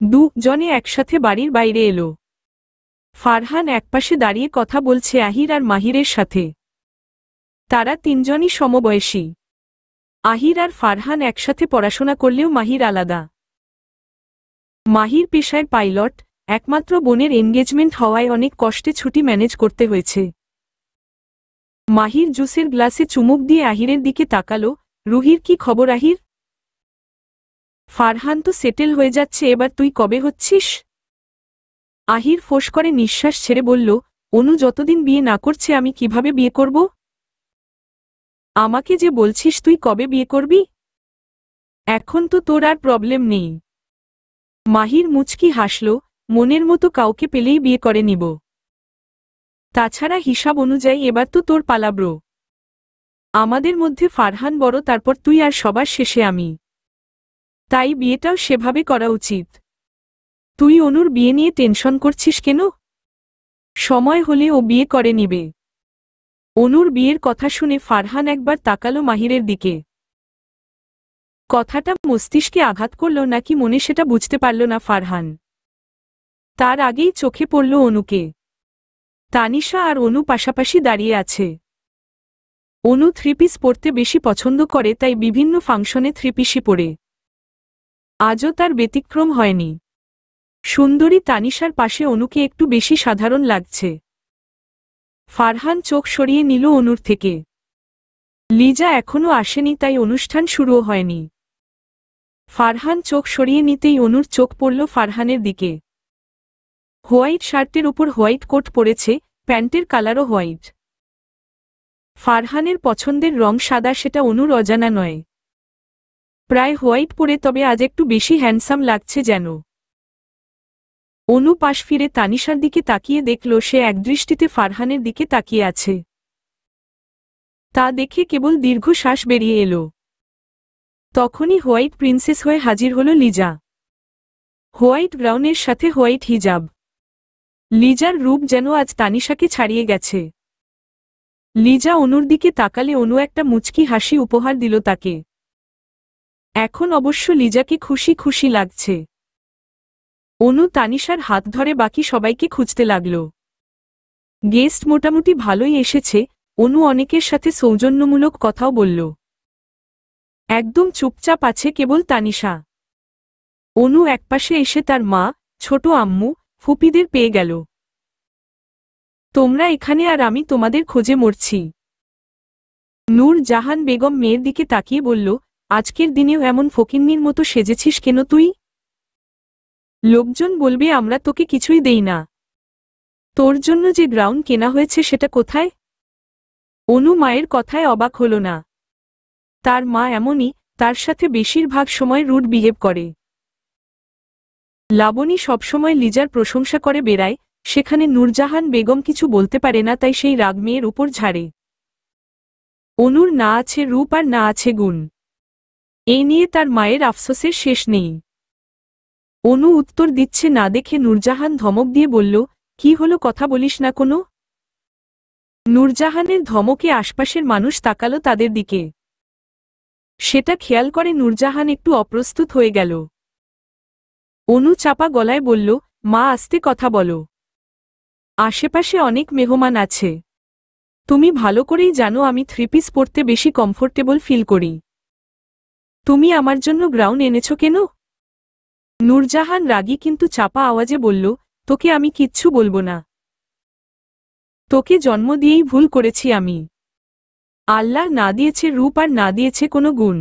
দুজনে একসাথে বাড়ির বাইরে এলো। ফারহান একপাশে দাঁড়িয়ে কথা বলছে আহির আর মাহিরের সাথে। তারা তিনজনই সমবয়সী। আহির আর ফারহান একসাথে পড়াশোনা করলেও মাহির আলাদা। মাহির পেশায় পাইলট, একমাত্র বোনের এনগেজমেন্ট হওয়ায় অনেক কষ্টে ছুটি ম্যানেজ করতে হয়েছে। মাহির জুসের গ্লাসে চুমুক দিয়ে আহিরের দিকে তাকালো, রুহির কি খবর আহির? ফারহান তো সেটেল হয়ে যাচ্ছে, এবার তুই কবে হচ্ছিস? আহির ফোঁস করে নিঃশ্বাস ছেড়ে বলল, অনু যতদিন বিয়ে না করছে আমি কিভাবে বিয়ে করব? আমাকে যে বলছিস তুই কবে বিয়ে করবি? এখন তো তোর আর প্রবলেম নেই। মাহির মুচকি হাসল, মনের মতো কাউকে পেলেই বিয়ে করে নিব। তাছাড়া হিসাব অনুযায়ী এবার তো তোর পালা ব্রো। আমাদের মধ্যে ফারহান বড়, তারপর তুই আর সবার শেষে আমি। তাই বিয়েটাও সেভাবে করা উচিত। তুই অনুর বিয়ে নিয়ে টেনশন করছিস কেন? সময় হলে ও বিয়ে করে নিবে। অনুর বিয়ের কথা শুনে ফারহান একবার তাকালো মাহিরের দিকে। কথাটা মস্তিষ্কে আঘাত করল নাকি মনে সেটা বুঝতে পারল না ফারহান। তার আগেই চোখে পড়ল অনুকে। তানিশা আর অনু পাশাপাশি দাঁড়িয়ে আছে। অনু থ্রিপিস পরতে বেশি পছন্দ করে, তাই বিভিন্ন ফাংশনে থ্রিপিসই পরে। আজও তার ব্যতিক্রম হয়নি। সুন্দরী তানিশার পাশে অনুকে একটু বেশি সাধারণ লাগছে। ফারহান চোখ সরিয়ে নিল অনুর থেকে। লিজা এখনো আসেনি, তাই অনুষ্ঠান শুরুও হয়নি। ফারহান চোখ সরিয়ে নিতেই অনুর চোখ পড়ল ফারহানের দিকে। হোয়াইট শার্টের উপর হোয়াইট কোট পরেছে, প্যান্টের কালারও হোয়াইট। ফারহানের পছন্দের রং সাদা, সেটা অনুর অজানা নয়। প্রায় হোয়াইট পরে, তবে আজ একটু বেশি হ্যান্ডসাম লাগছে যেন। অনু পাশ ফিরে তানিশার দিকে তাকিয়ে দেখল সে একদৃষ্টিতে ফারহানের দিকে তাকিয়ে আছে। তা দেখে কেবল দীর্ঘশ্বাস বেরিয়ে এলো। তখনই হোয়াইট প্রিন্সেস হয়ে হাজির হল লিজা। হোয়াইট গ্রাউনের সাথে হোয়াইট হিজাব। লিজার রূপ যেন আজ তানিশাকে ছাড়িয়ে গেছে। লিজা অনুর দিকে তাকালে অনু একটা মুচকি হাসি উপহার দিল তাকে। এখন অবশ্য লিজাকে খুশি খুশি লাগছে। অনু তানিশার হাত ধরে বাকি সবাইকে খুঁজতে লাগল। গেস্ট মোটামুটি ভালোই এসেছে। অনু অনেকের সাথে সৌজন্যমূলক কথাও বলল। একদম চুপচাপ আছে কেবল তানিশা। অনু একপাশে এসে তার মা, ছোট আম্মু, ফুপিদের পেয়ে গেল। তোমরা এখানে আর আমি তোমাদের খোঁজে মরছি। নূর জাহান বেগম মেয়ের দিকে তাকিয়ে বলল, আজকের দিনেও এমন ফকিন্নির মতো সেজেছিস কেন তুই? লোকজন বলবে আমরা তোকে কিছুই দেই না। তোর জন্য যে গ্রাউন্ড কেনা হয়েছে সেটা কোথায়? অনু মায়ের কথায় অবাক হল না। তার মা এমনই, তার সাথে বেশিরভাগ সময় রুড বিহেভ করে। লাবণী সবসময় লিজার প্রশংসা করে বেড়ায়, সেখানে নূরজাহান বেগম কিছু বলতে পারে না, তাই সেই রাগ মেয়ের উপর ঝাড়ে। অনুর না আছে রূপ আর না আছে গুণ। এই নিয়ে তার মায়ের আফসোসের শেষ নেই। অনু উত্তর দিচ্ছে না দেখে নূরজাহান ধমক দিয়ে বলল, কি হলো, কথা বলিস না কোনো? নূরজাহানের ধমকে আশপাশের মানুষ তাকালো তাদের দিকে। সেটা খেয়াল করে নূরজাহান একটু অপ্রস্তুত হয়ে গেল। অনু চাপা গলায় বলল, মা আস্তে কথা বলো। আশেপাশে অনেক মেহমান আছে। তুমি ভালো করেই জানো আমি থ্রিপিস পরতে বেশি কমফোর্টেবল ফিল করি। তুমি আমার জন্য গ্রাউন এনেছো কেন? নূরজাহান রাগী কিন্তু চাপা আওয়াজে বলল, তোকে আমি কিচ্ছু বলবো না। তোকে জন্ম দিয়েই ভুল করেছি আমি। আল্লাহ না দিয়েছে রূপ আর না দিয়েছে কোনো গুণ।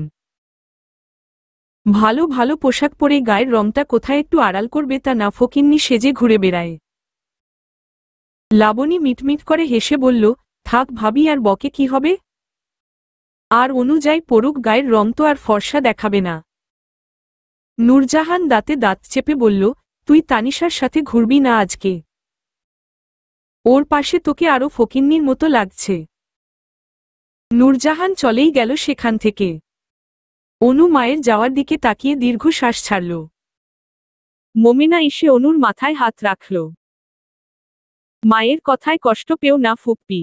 ভালো ভালো পোশাক পরে গায়ের রংটা কোথায় একটু আড়াল করবে তা না, ফকিন্নি সেজে ঘুরে বেড়ায়। লাবণী মিটমিট করে হেসে বলল, থাক ভাবি, আর বকে কি হবে? আর অনুযায়ী পড়ুক, গায়ের রং তো আর ফর্সা দেখাবে না। নূরজাহান দাঁতে দাঁত চেপে বলল, তুই তানিশার সাথে ঘুরবি না আজকে। ওর পাশে তোকে আরো ফকিন্নির মতো লাগছে। নূরজাহান চলেই গেল সেখান থেকে। অনু মায়ের যাওয়ার দিকে তাকিয়ে দীর্ঘশ্বাস ছাড়ল। মোমেনা এসে অনুর মাথায় হাত রাখল। মায়ের কথায় কষ্ট পেও না ফুপ্পি।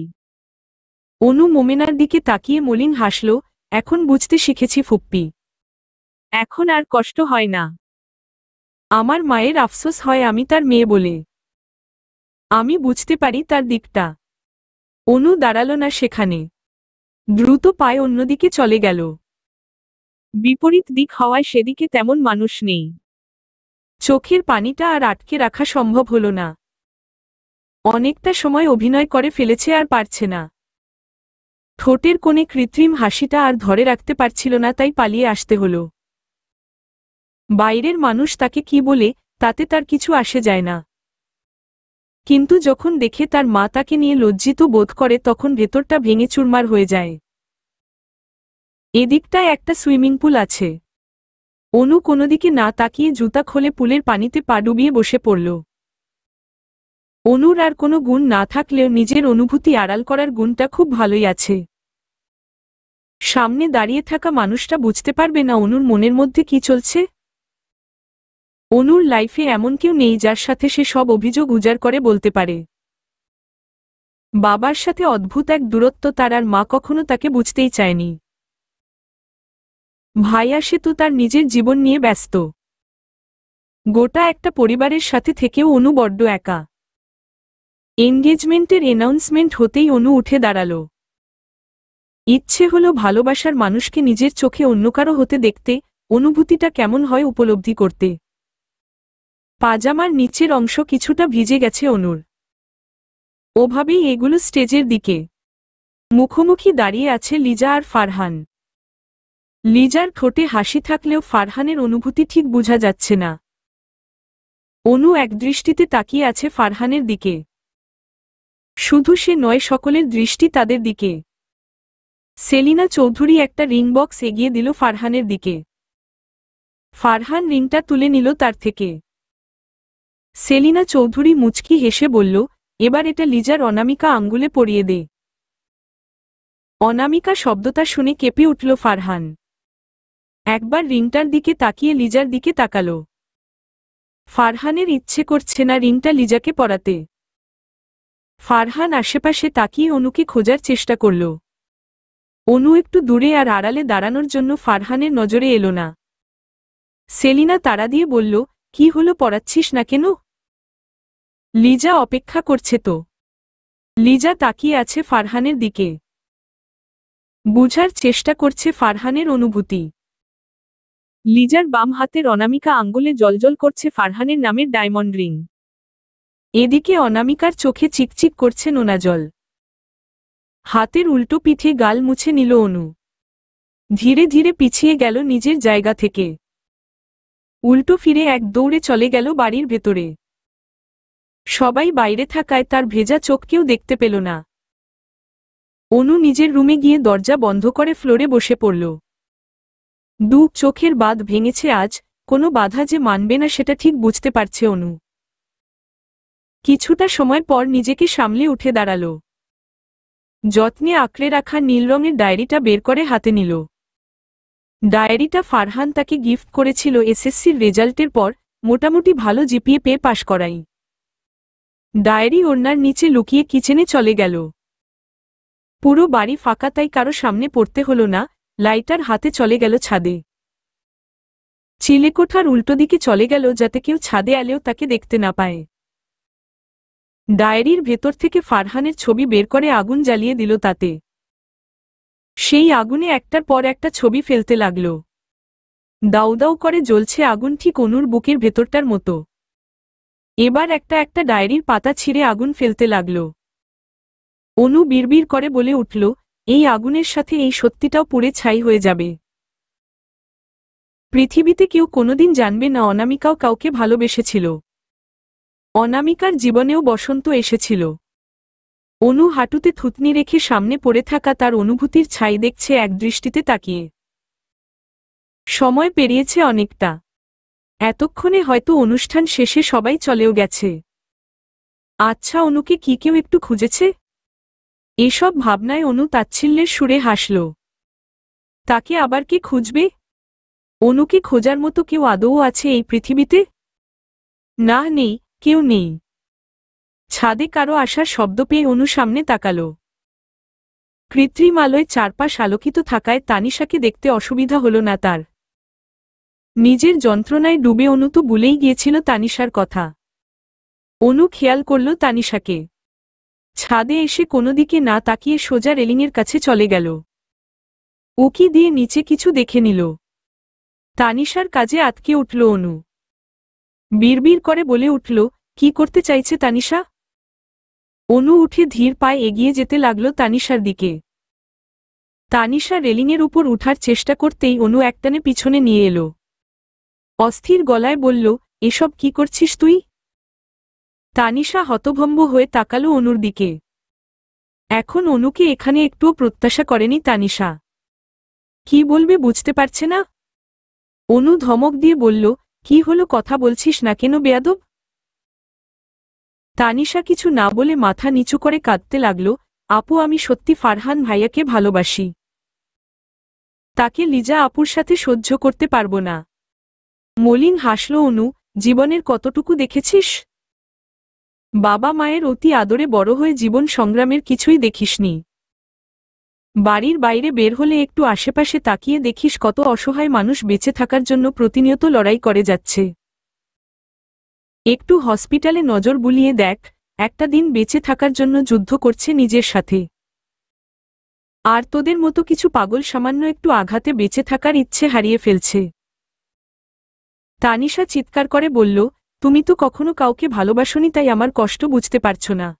অনু মোমেনার দিকে তাকিয়ে মলিন হাসল, এখন বুঝতে শিখেছি ফুপ্পি। এখন আর কষ্ট হয় না। আমার মায়ের আফসোস হয় আমি তার মেয়ে বলে। আমি বুঝতে পারি তার দিকটা। অনু দাঁড়াল না সেখানে। দ্রুত পায়ে অন্যদিকে চলে গেল। বিপরীত দিক হওয়ায় সেদিকে তেমন মানুষ নেই। চোখের পানিটা আর আটকে রাখা সম্ভব হল না। অনেকটা সময় অভিনয় করে ফেলেছে আর পারছে না। ঠোঁটের কোণে কৃত্রিম হাসিটা আর ধরে রাখতে পারছিল না, তাই পালিয়ে আসতে হল। বাইরের মানুষ তাকে কি বলে তাতে তার কিছু আসে যায় না, কিন্তু যখন দেখে তার মা তাকে নিয়ে লজ্জিত বোধ করে তখন ভেতরটা ভেঙে চুরমার হয়ে যায়। এদিকটায় একটা সুইমিং পুল আছে। অনু কোনোদিকে না তাকিয়ে জুতা খুলে পুলের পানিতে পা ডুবিয়ে বসে পড়ল। অনুর আর কোনো গুণ না থাকলেও নিজের অনুভূতি আড়াল করার গুণটা খুব ভালোই আছে। সামনে দাঁড়িয়ে থাকা মানুষটা বুঝতে পারবে না অনুর মনের মধ্যে কি চলছে। অনুর লাইফে এমন কেউ নেই যার সাথে সে সব অভিযোগ উজাড় করে বলতে পারে। বাবার সাথে অদ্ভুত এক দূরত্ব তার, আর মা কখনো তাকে বুঝতেই চায়নি। ভাইয়া সে তো তার নিজের জীবন নিয়ে ব্যস্ত। গোটা একটা পরিবারের সাথে থেকেও অনু বড্ড একা। এনগেজমেন্টের অ্যানাউন্সমেন্ট হতেই অনু উঠে দাঁড়াল। ইচ্ছে হলো ভালোবাসার মানুষকে নিজের চোখে অন্য কারো হতে দেখতে, অনুভূতিটা কেমন হয় উপলব্ধি করতে। পাজামার নিচের অংশ কিছুটা ভিজে গেছে অনুর। ওভাবেই এগুলো স্টেজের দিকে। মুখোমুখি দাঁড়িয়ে আছে লিজা আর ফারহান। লিজার ঠোঁটে হাসি থাকলেও ফারহানের অনুভূতি ঠিক বোঝা যাচ্ছে না। অনু একদৃষ্টিতে তাকিয়ে আছে ফারহানের দিকে। শুধু সে নয়, সকলের দৃষ্টি তাদের দিকে। সেলিনা চৌধুরী একটা রিং বক্স এগিয়ে দিল ফারহানের দিকে। ফারহান রিংটা তুলে নিল তার থেকে। সেলিনা চৌধুরী মুচকি হেসে বলল, এবার এটা লিজার অনামিকা আঙ্গুলে পরিয়ে দে। অনামিকা শব্দটা শুনে কেঁপে উঠল ফারহান। একবার রিংটার দিকে তাকিয়ে লিজার দিকে তাকাল। ফারহানের ইচ্ছে করছে না রিংটা লিজাকে পরাতে। ফারহান আশেপাশে তাকিয়ে অনুকে খোঁজার চেষ্টা করল। অনু একটু দূরে আর আড়ালে দাঁড়ানোর জন্য ফারহানের নজরে এলো না। সেলিনা তাড়া দিয়ে বলল, কি হলো, পড়াচ্ছিস না কেন? লিজা অপেক্ষা করছে তো। লিজা তাকিয়ে আছে ফারহানের দিকে। বুঝার চেষ্টা করছে ফারহানের অনুভূতি। লিজার বাম হাতের অনামিকা আঙ্গুলে জ্বলজ্বল করছে ফারহানের নামের ডায়মন্ড রিং। এদিকে অনামিকার চোখে চিকচিক করছে নোনা জল। হাতের উল্টো পিঠে গাল মুছে নিল অনু। ধীরে ধীরে পিছিয়ে গেল নিজের জায়গা থেকে। উল্টো ফিরে এক দৌড়ে চলে গেল বাড়ির ভেতরে। সবাই বাইরে থাকায় তার ভেজা চোখ কেউ দেখতে পেল না। অনু নিজের রুমে গিয়ে দরজা বন্ধ করে ফ্লোরে বসে পড়ল। দু চোখের বাঁধ ভেঙেছে আজ, কোনো বাধা যে মানবে না সেটা ঠিক বুঝতে পারছে অনু। কিছুটা সময় পর নিজেকে সামলে উঠে দাঁড়াল। যত্নে আঁকড়ে রাখা নীল রঙের ডায়েরিটা বের করে হাতে নিল। ডায়েরিটা ফারহান তাকে গিফট করেছিল এসএসসির রেজাল্টের পর, মোটামুটি ভালো জিপিএ পেয়ে পাশ করাই। ডায়েরি ওড়নার নিচে লুকিয়ে কিচেনে চলে গেল। পুরো বাড়ি ফাঁকা, তাই কারো সামনে পড়তে হলো না। লাইটার হাতে চলে গেল ছাদে। চিলেকোঠার উল্টো দিকে চলে গেল যাতে কেউ ছাদে এলেও তাকে দেখতে না পায়। ডায়েরির ভেতর থেকে ফারহানের ছবি বের করে আগুন জ্বালিয়ে দিল তাতে। সেই আগুনে একটার পর একটা ছবি ফেলতে লাগল। দাউ দাউ করে জ্বলছে আগুন, ঠিক অনুর বুকের ভেতরটার মতো। এবার একটা একটা ডায়েরির পাতা ছিঁড়ে আগুন ফেলতে লাগল। অনু বিড়বিড় করে বলে উঠল, এই আগুনের সাথে এই সত্যিটাও পুড়ে ছাই হয়ে যাবে। পৃথিবীতে কেউ কোনোদিন জানবে না অনামিকাও কাউকে ভালোবেসেছিল। অনামিকার জীবনেও বসন্ত এসেছিল। অনু হাঁটুতে থুতনি রেখে সামনে পড়ে থাকা তার অনুভূতির ছাই দেখছে একদৃষ্টিতে তাকিয়ে। সময় পেরিয়েছে অনেকটা। এতক্ষণে হয়তো অনুষ্ঠান শেষে সবাই চলেও গেছে। আচ্ছা, অনুকে কি কেউ একটু খুঁজেছে? এসব ভাবনায় অনু তাচ্ছিল্যের সুরে হাসল। তাকে আবার কে খুঁজবে? অনুকে খোঁজার মতো কেউ আদৌ আছে এই পৃথিবীতে? না, নেই, কেউ নেই। ছাদে কারো আসার শব্দ পেয়ে অনু সামনে তাকাল। কৃত্রিম আলোয় চারপাশ আলোকিত থাকায় তানিশাকে দেখতে অসুবিধা হল না তার। নিজের যন্ত্রণায় ডুবে অনু তো ভুলেই গিয়েছিল তানিশার কথা। অনু খেয়াল করল তানিশাকে। ছাদে এসে কোনো দিকে না তাকিয়ে সোজা রেলিংয়ের কাছে চলে গেল। উকি দিয়ে নিচে কিছু দেখে নিল। তানিশার কাজে আটকে উঠল অনু। বিড়বিড় করে বলে উঠল, কি করতে চাইছে তানিশা? অনু উঠে ধীর পায়ে এগিয়ে যেতে লাগল তানিশার দিকে। তানিশা রেলিংয়ের উপর উঠার চেষ্টা করতেই অনু একটানে পিছনে নিয়ে এলো। অস্থির গলায় বলল, এসব কি করছিস তুই? তানিশা হতভম্ব হয়ে তাকালো অনুর দিকে। এখন অনুকে এখানে একটুও প্রত্যাশা করেনি তানিশা। কি বলবে বুঝতে পারছে না। অনু ধমক দিয়ে বলল, কি হলো, কথা বলছিস না কেন বেয়াদব? তানিশা কিছু না বলে মাথা নিচু করে কাঁদতে লাগল, আপু আমি সত্যি ফারহান ভাইয়াকে ভালোবাসি। তাকে লিজা আপুর সাথে সহ্য করতে পারব না। মলিন হাসল অনু, জীবনের কতটুকু দেখেছিস? বাবা মায়ের অতি আদরে বড় হয়ে জীবন সংগ্রামের কিছুই দেখিসনি। বাড়ির বাইরে বের হলে একটু আশেপাশে তাকিয়ে দেখিস কত অসহায় মানুষ বেঁচে থাকার জন্য প্রতিনিয়ত লড়াই করে যাচ্ছে। একটু হসপিটালে নজর বুলিয়ে দেখ, একটা দিন বেঁচে থাকার জন্য যুদ্ধ করছে নিজের সাথে। আর তোদের মতো কিছু পাগল সামান্য একটু আঘাতে বেঁচে থাকার ইচ্ছে হারিয়ে ফেলছে। তানিশা চিৎকার করে বলল, তুমি তো কখনো কাউকে ভালোবাসোনি, তাই আমার কষ্ট বুঝতে পারছো না।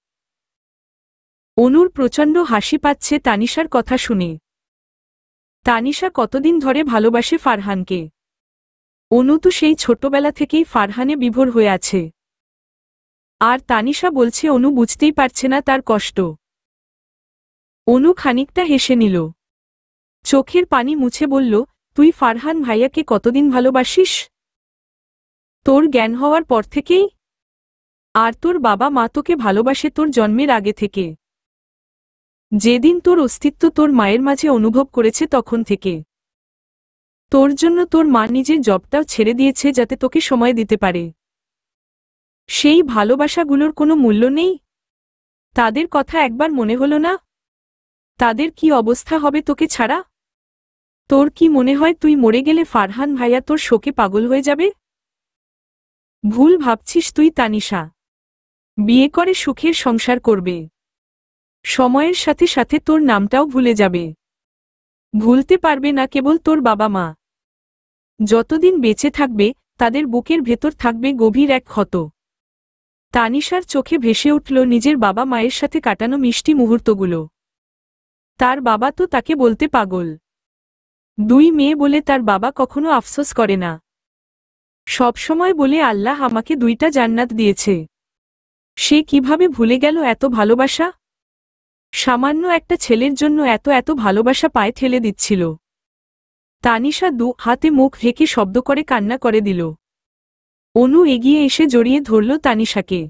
অনুর প্রচণ্ড হাসি পাচ্ছে তানিশার কথা শুনে। তানিশা কতদিন ধরে ভালোবাসে ফারহানকে। অনু তো সেই ছোটবেলা থেকেই ফারহানে বিভোর হয়ে আছে। আর তানিশা বলছে অনু বুঝতেই পারছে না তার কষ্ট। অনু খানিকটা হেসে নিল। চোখের পানি মুছে বলল, তুই ফারহান ভাইয়াকে কতদিন ভালোবাসিস? তোর জ্ঞান হওয়ার পর থেকেই? আর তোর বাবা মা তোকে ভালোবাসে তোর জন্মের আগে থেকে। যেদিন তোর অস্তিত্ব তোর মায়ের মাঝে অনুভব করেছে তখন থেকে। তোর জন্য তোর মা নিজের জবটাও ছেড়ে দিয়েছে যাতে তোকে সময় দিতে পারে। সেই ভালোবাসাগুলোর কোনো মূল্য নেই? তাদের কথা একবার মনে হলো না? তাদের কি অবস্থা হবে তোকে ছাড়া? তোর কি মনে হয় তুই মরে গেলে ফারহান ভাইয়া তোর শোকে পাগল হয়ে যাবে? ভুল ভাবছিস তুই তানিশা। বিয়ে করে সুখের সংসার করবে। সময়ের সাথে সাথে তোর নামটাও ভুলে যাবে। ভুলতে পারবে না কেবল তোর বাবা মা। যতদিন বেঁচে থাকবে তাদের বুকের ভেতর থাকবে গভীর এক ক্ষত। তানিশার চোখে ভেসে উঠল নিজের বাবা মায়ের সাথে কাটানো মিষ্টি মুহূর্তগুলো। তার বাবা তো তাকে বলতে পাগল। দুই মেয়ে বলে তার বাবা কখনো আফসোস করে না। সবসময় বলে আল্লাহ আমাকে দুইটা জান্নাত দিয়েছে। সে কিভাবে ভুলে গেল এত ভালোবাসা? সামান্য একটা ছেলের জন্য এত এত ভালোবাসা পায়ে ঠেলে দিচ্ছিল। তানিশা দু হাতে মুখ ঢেকে শব্দ করে কান্না করে দিল। অনু এগিয়ে এসে জড়িয়ে ধরল তানিশাকে।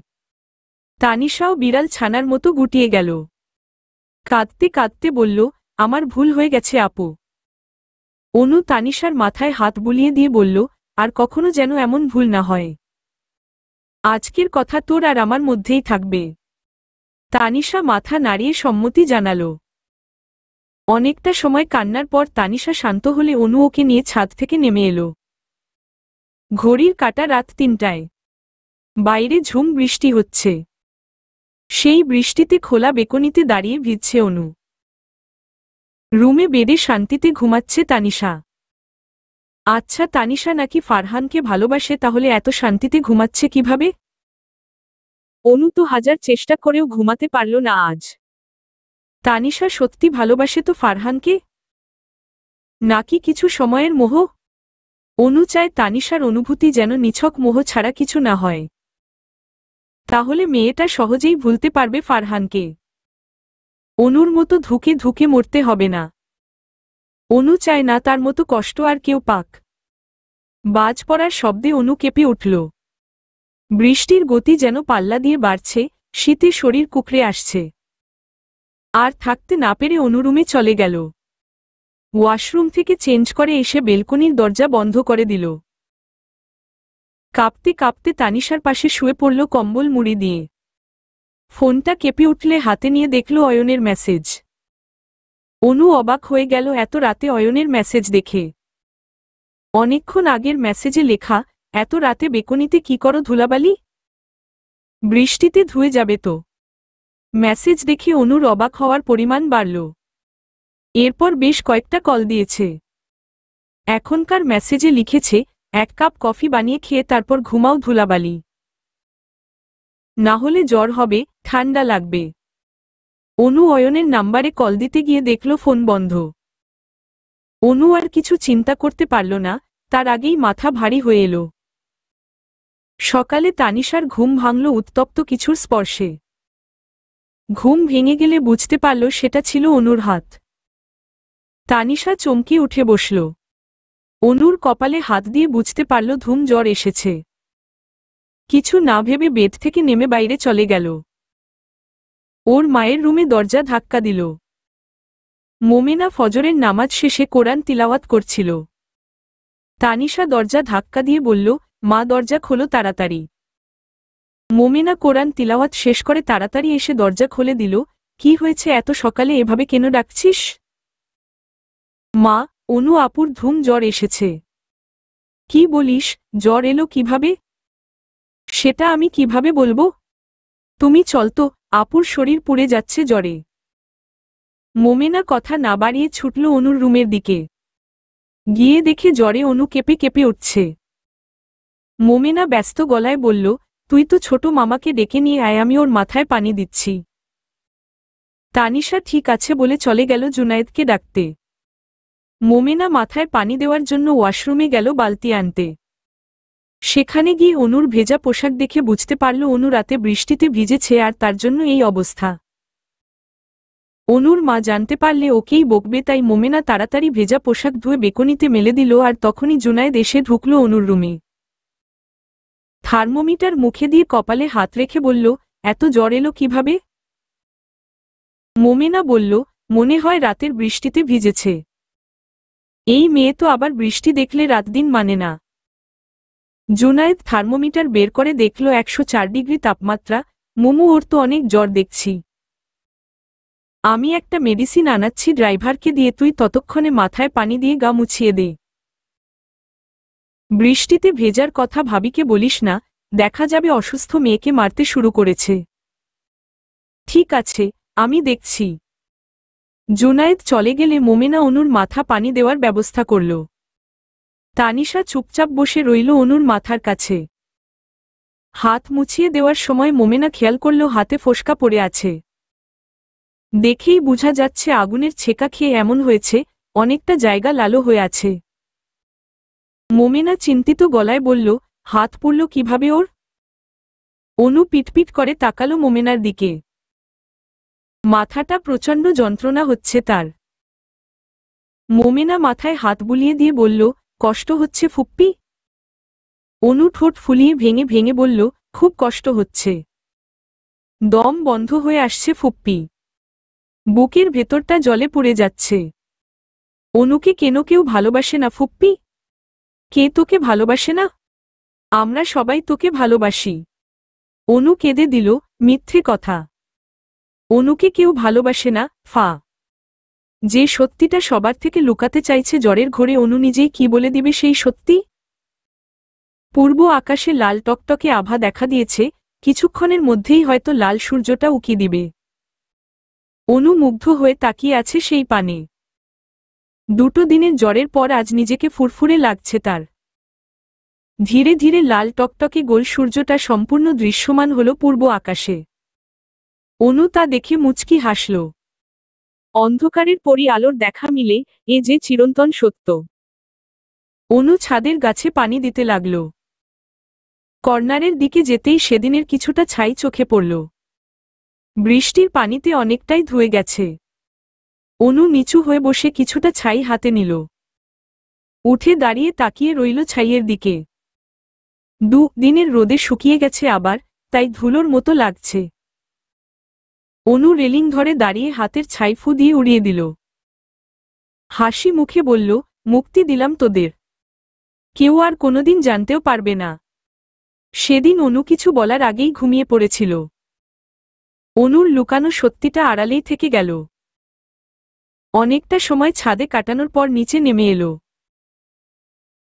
তানিশাও বিড়াল ছানার মতো গুটিয়ে গেল। কাঁদতে কাঁদতে বলল, আমার ভুল হয়ে গেছে আপু। অনু তানিশার মাথায় হাত বুলিয়ে দিয়ে বলল, আর কখনো যেন এমন ভুল না হয়। আজকের কথা তোর আর আমার মধ্যেই থাকবে। তানিশা মাথা নাড়িয়ে সম্মতি জানাল। অনেকটা সময় কান্নার পর তানিশা শান্ত হলে অনু ওকে নিয়ে ছাদ থেকে নেমে এলো। ঘড়ির কাঁটা রাত ৩টায়। বাইরে ঝুম বৃষ্টি হচ্ছে। সেই বৃষ্টিতে খোলা বেকনিতে দাঁড়িয়ে ভিজছে অনু। রুমে বেডে শান্তিতে ঘুমাচ্ছে তানিশা। আচ্ছা, তানিশা নাকি ফারহানকে ভালোবাসে, তাহলে এত শান্তিতে ঘুমাচ্ছে কিভাবে? অনু তো হাজার চেষ্টা করেও ঘুমাতে পারল না আজ। তানিশা সত্যি ভালোবাসে তো ফারহানকে? নাকি কিছু সময়ের মোহ? অনু চায় তানিশার অনুভূতি যেন নিছক মোহ ছাড়া কিছু না হয়। তাহলে মেয়েটা সহজেই ভুলতে পারবে ফারহানকে। অনুর মতো ধুকে ধুকে মরতে হবে না। অনু চায় না তার মতো কষ্ট আর কেউ পাক। বাজ পড়ার শব্দে অনু কেঁপে উঠল। বৃষ্টির গতি যেন পাল্লা দিয়ে বাড়ছে, শীতে শরীর কুকড়ে আসছে। আর থাকতে না পেরে অনু রুমে চলে গেল। ওয়াশরুম থেকে চেঞ্জ করে এসে বেলকনির দরজা বন্ধ করে দিল। কাঁপতে কাঁপতে তানিশার পাশে শুয়ে পড়ল কম্বল মুড়ি দিয়ে। ফোনটা কেঁপে উঠলে হাতে নিয়ে দেখল অয়নের মেসেজ। অনু অবাক হয়ে গেল এত রাতে অয়নের মেসেজ দেখে। অনেকক্ষণ আগের মেসেজে লেখা, এত রাতে বেকনিতে কি করো ধুলাবালি? বৃষ্টিতে ধুয়ে যাবে তো। মেসেজ দেখে অনুর অবাক হওয়ার পরিমাণ বাড়ল। এরপর বেশ কয়েকটা কল দিয়েছে। এখনকার মেসেজে লিখেছে, 1 কাপ কফি বানিয়ে খেয়ে তারপর ঘুমাও ধুলাবালি, না হলে জ্বর হবে, ঠান্ডা লাগবে। অনু অয়নের নাম্বারে কল দিতে গিয়ে দেখল ফোন বন্ধ। অনু আর কিছু চিন্তা করতে পারল না, তার আগেই মাথা ভারী হয়ে এলো। সকালে তানিশার ঘুম ভাঙল উত্তপ্ত কিছুর স্পর্শে। ঘুম ভেঙে গেলে বুঝতে পারল সেটা ছিল অনুর হাত। তানিশা চমকে উঠে বসল। অনুর কপালে হাত দিয়ে বুঝতে পারল ধুম জ্বর এসেছে। কিছু না ভেবে বেড থেকে নেমে বাইরে চলে গেল। ওর মায়ের রুমে দরজা ধাক্কা দিল। মোমেনা ফজরের নামাজ শেষে কোরআন তিলাওয়াত করছিল। তানিশা দরজা ধাক্কা দিয়ে বলল, মা দরজা খোলো তাড়াতাড়ি। মোমেনা কোরআন তিলাওয়াত শেষ করে তাড়াতাড়ি এসে দরজা খুলে দিল। কি হয়েছে, এত সকালে এভাবে কেন ডাকছিস? মা, অনু আপুর ধুম জ্বর এসেছে। কি বলিস, জ্বর এলো কিভাবে? সেটা আমি কিভাবে বলবো? তুমি চল তো, আপুর শরীর পুড়ে যাচ্ছে জ্বরে। মোমেনা কথা না বাড়িয়ে ছুটল অনুর রুমের দিকে। গিয়ে দেখে জ্বরে অনু কেঁপে কেঁপে উঠছে। মোমেনা ব্যস্ত গলায় বলল, তুই তো ছোট মামাকে ডেকে নিয়ে আয়, আমি ওর মাথায় পানি দিচ্ছি। তানিশা ঠিক আছে বলে চলে গেল জুনায়েদকে ডাকতে। মোমেনা মাথায় পানি দেওয়ার জন্য ওয়াশরুমে গেল বালতি আনতে। সেখানে গিয়ে অনুর ভেজা পোশাক দেখে বুঝতে পারল অনু রাতে বৃষ্টিতে ভিজেছে আর তার জন্য এই অবস্থা। অনুর মা জানতে পারলে ওকেই বকবে, তাই মোমেনা তাড়াতাড়ি ভেজা পোশাক ধুয়ে বেকনিতে মেলে দিল আর তখনই জুনায়েদ এসে ঢুকল অনুর রুমে। থার্মোমিটার মুখে দিয়ে কপালে হাত রেখে বলল, এত জ্বর এলো কিভাবে? মোমেনা বলল, মনে হয় রাতের বৃষ্টিতে ভিজেছে। এই মেয়ে তো আবার বৃষ্টি দেখলে রাতদিন মানে না। জুনায়েদ থার্মোমিটার বের করে দেখল 104 ডিগ্রি তাপমাত্রা। মোমো, ওর তো অনেক জ্বর দেখছি। আমি একটা মেডিসিন আনাচ্ছি ড্রাইভারকে দিয়ে, তুই ততক্ষণে মাথায় পানি দিয়ে গা মুছিয়ে দে। বৃষ্টিতে ভেজার কথা ভাবিকে বলিস না, দেখা যাবে অসুস্থ মেয়েকে মারতে শুরু করেছে। ঠিক আছে, আমি দেখছি। জুনায়েদ চলে গেলে মোমেনা অনুর মাথা পানি দেওয়ার ব্যবস্থা করল। তানিশা চুপচাপ বসে রইল অনুর মাথার কাছে। হাত মুছিয়ে দেওয়ার সময় মোমেনা খেয়াল করল হাতে ফোসকা পড়ে আছে। দেখেই বোঝা যাচ্ছে আগুনের ছেকা খেয়ে এমন হয়েছে, অনেকটা জায়গা লালো হয়ে আছে। মোমেনা চিন্তিত গলায় বলল, হাত পুড়ল কিভাবে ওর? অনু পিটপিট করে তাকালো মোমেনার দিকে। মাথাটা প্রচণ্ড যন্ত্রণা হচ্ছে তার। মোমেনা মাথায় হাত বুলিয়ে দিয়ে বলল, কষ্ট হচ্ছে ফুপ্পি? অনু ঠোঁট ফুলিয়ে ভেঙে ভেঙে বলল, খুব কষ্ট হচ্ছে। দম বন্ধ হয়ে আসছে ফুপ্পি। বুকের ভেতরটা জলে পড়ে যাচ্ছে। অনুকে কেন কেউ ভালোবাসে না ফুপ্পি? কে তোকে ভালোবাসে না? আমরা সবাই তোকে ভালোবাসি। অনু কেঁদে দিল, মিথ্যে কথা। অনুকে কেউ ভালোবাসে না, ফা। যে সত্যিটা সবার থেকে লুকাতে চাইছে জ্বরের ঘোরে অনু নিজেই কি বলে দিবে সেই সত্যি? পূর্ব আকাশে লাল টকটকে আভা দেখা দিয়েছে, কিছুক্ষণের মধ্যেই হয়তো লাল সূর্যটা উকি দিবে। অনু মুগ্ধ হয়ে তাকিয়ে আছে সেই পানে। 2 দিনের জ্বরের পর আজ নিজেকে ফুরফুরে লাগছে তার। ধীরে ধীরে লাল টকটকে গোল সূর্যটা সম্পূর্ণ দৃশ্যমান হল পূর্ব আকাশে। অনু তা দেখে মুচকি হাসল। অন্ধকারের পরই আলোর দেখা মিলে, এ যে চিরন্তন সত্য। অনু ছাদের গাছে পানি দিতে লাগল। কর্নারের দিকে যেতেই সেদিনের কিছুটা ছাই চোখে পড়ল। বৃষ্টির পানিতে অনেকটাই ধুয়ে গেছে। অনু নিচু হয়ে বসে কিছুটা ছাই হাতে নিল। উঠে দাঁড়িয়ে তাকিয়ে রইল ছাইয়ের দিকে। 2 দিনের রোদে শুকিয়ে গেছে আবার, তাই ধুলোর মতো লাগছে। অনু রেলিং ধরে দাঁড়িয়ে হাতের ছাই ফু দিয়ে উড়িয়ে দিল। হাসি মুখে বলল, মুক্তি দিলাম তোদের। কেউ আর কোনোদিন জানতেও পারবে না। সেদিন অনু কিছু বলার আগেই ঘুমিয়ে পড়েছিল। অনুর লুকানো সত্যিটা আড়ালেই থেকে গেল। অনেকটা সময় ছাদে কাটানোর পর নিচে নেমে এলো।